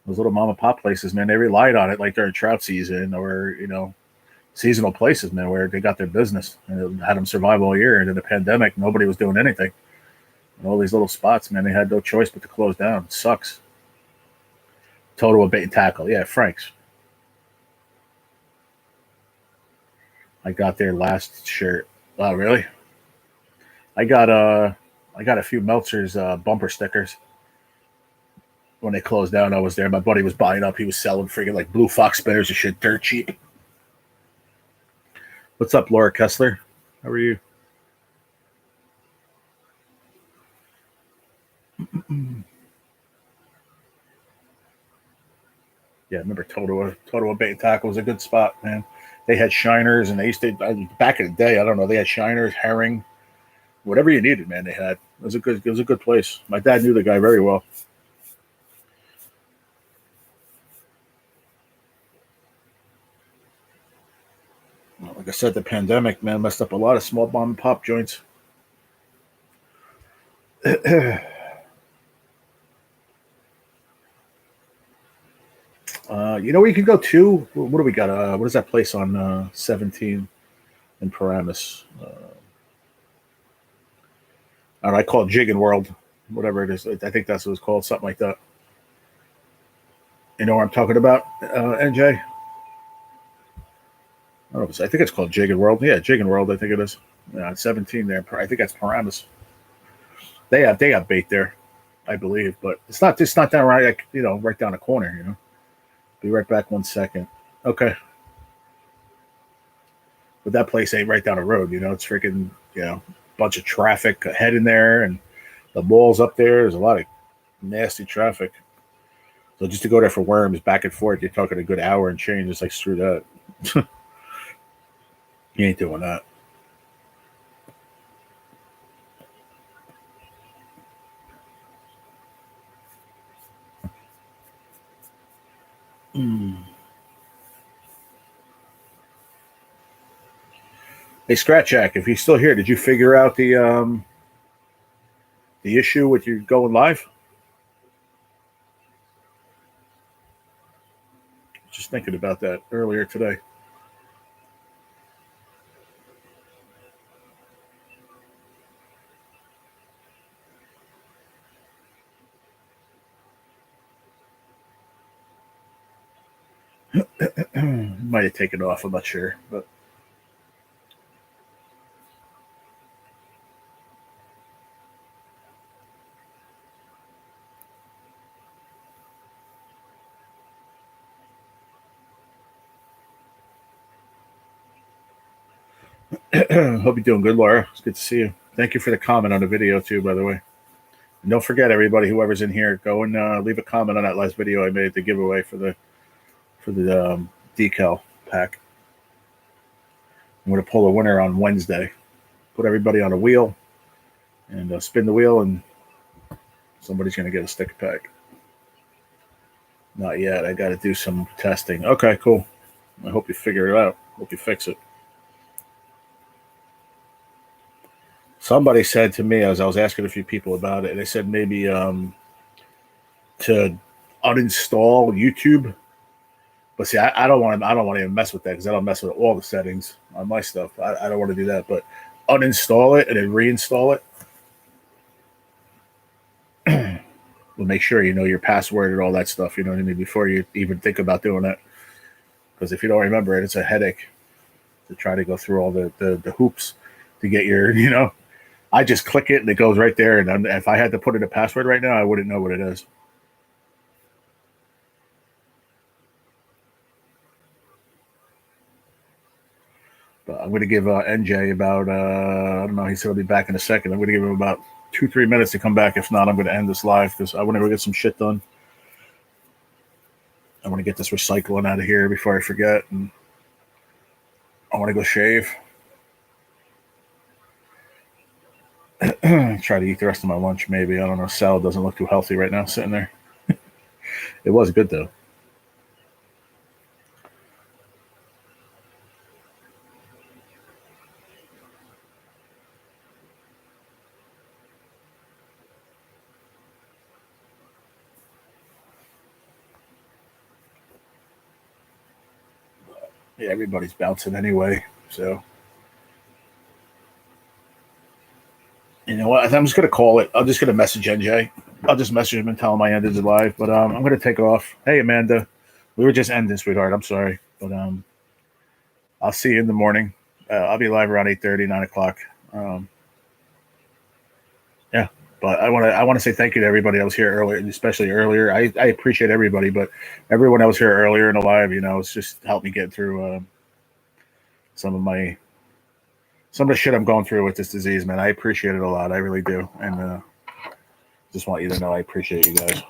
Those little mom and pop places, man, they relied on it like during trout season or seasonal places, man, where they got their business and it had them survive all year. And in the pandemic, nobody was doing anything. And all these little spots, man, they had no choice but to close down. It sucks. Total of bait and tackle. Yeah, Frank's. I got their last shirt. Oh, really? I got a few Meltzer's bumper stickers. When they closed down, I was there. My buddy was buying up. He was selling freaking like blue fox spinners and shit, dirt cheap. What's up, Laura Kessler? How are you? Yeah, I remember Total Bait and Tackle was a good spot, man. They had shiners, and they used to back in the day. I don't know. They had shiners, herring, whatever you needed, man. They had. It was a good place. My dad knew the guy very well. Like I said, the pandemic, man, messed up a lot of small mom and pop joints. You know where you can go to? What do we got? What is that place on 17 in Paramus? I call it Jigging World, whatever it is. I think that's what it's called, something like that. You know what I'm talking about, NJ? I think it's called Jigging World. Yeah, Jigging World, I think it is. Yeah, 17 there. I think that's Paramus. They have bait there, I believe, but it's not down right, like, right down the corner. Be right back 1 second. Okay. But that place ain't right down the road. It's freaking, bunch of traffic heading there, and the mall's up there. There's a lot of nasty traffic. So just to go there for worms back and forth, you're talking a good hour and change. It's like, screw that. You ain't doing that. Hey, Scratch Jack, if he's still here, did you figure out the issue with you going live? Just thinking about that earlier today. Might have taken off. I'm not sure, but hope you're doing good, Laura. It's good to see you. Thank you for the comment on the video too, by the way. And don't forget, everybody, whoever's in here, go and leave a comment on that last video I made, the giveaway for the decal pack. I'm going to pull a winner on Wednesday. Put everybody on a wheel and spin the wheel, and somebody's going to get a sticker pack. Not yet. I got to do some testing. Okay, cool. I hope you figure it out. Hope you fix it. Somebody said to me, as I was asking a few people about it, they said maybe to uninstall YouTube. But see, I don't want to even mess with that because I don't mess with all the settings on my stuff. I don't want to do that. But uninstall it and then reinstall it. We'll make sure you know your password and all that stuff. You know what I mean, before you even think about doing it. Because if you don't remember it, it's a headache to try to go through all the hoops to get your. I just click it and it goes right there. And if I had to put in a password right now, I wouldn't know what it is. But I'm going to give NJ about, I don't know, he said he'll be back in a second. I'm going to give him about 2-3 minutes to come back. If not, I'm going to end this live because I want to go get some shit done. I want to get this recycling out of here before I forget. And I want to go shave. Try to eat the rest of my lunch, maybe. I don't know. Salad doesn't look too healthy right now, sitting there. It was good, though. Yeah, everybody's bouncing anyway. So, you know what? I'm just gonna call it. I'm just gonna message NJ. I'll just message him and tell him I ended the live. But I'm gonna take off. Hey, Amanda, we were just ending, sweetheart. I'm sorry, but I'll see you in the morning. I'll be live around 8:30, 9 o'clock. Um, yeah, but I want to say thank you to everybody that was here earlier, especially earlier. I appreciate everybody, but everyone that was here earlier in the live, it's just helped me get through some of my some of the shit I'm going through with this disease, man. I appreciate it a lot. I really do, and just want you to know I appreciate you guys.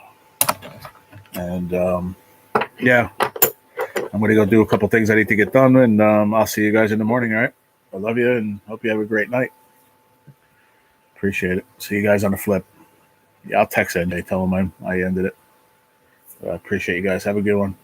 And yeah, I'm gonna go do a couple things I need to get done, and I'll see you guys in the morning. All right, I love you, and hope you have a great night. Appreciate it. See you guys on the flip. Yeah, I'll text NJ, tell him I ended it. I appreciate you guys. Have a good one.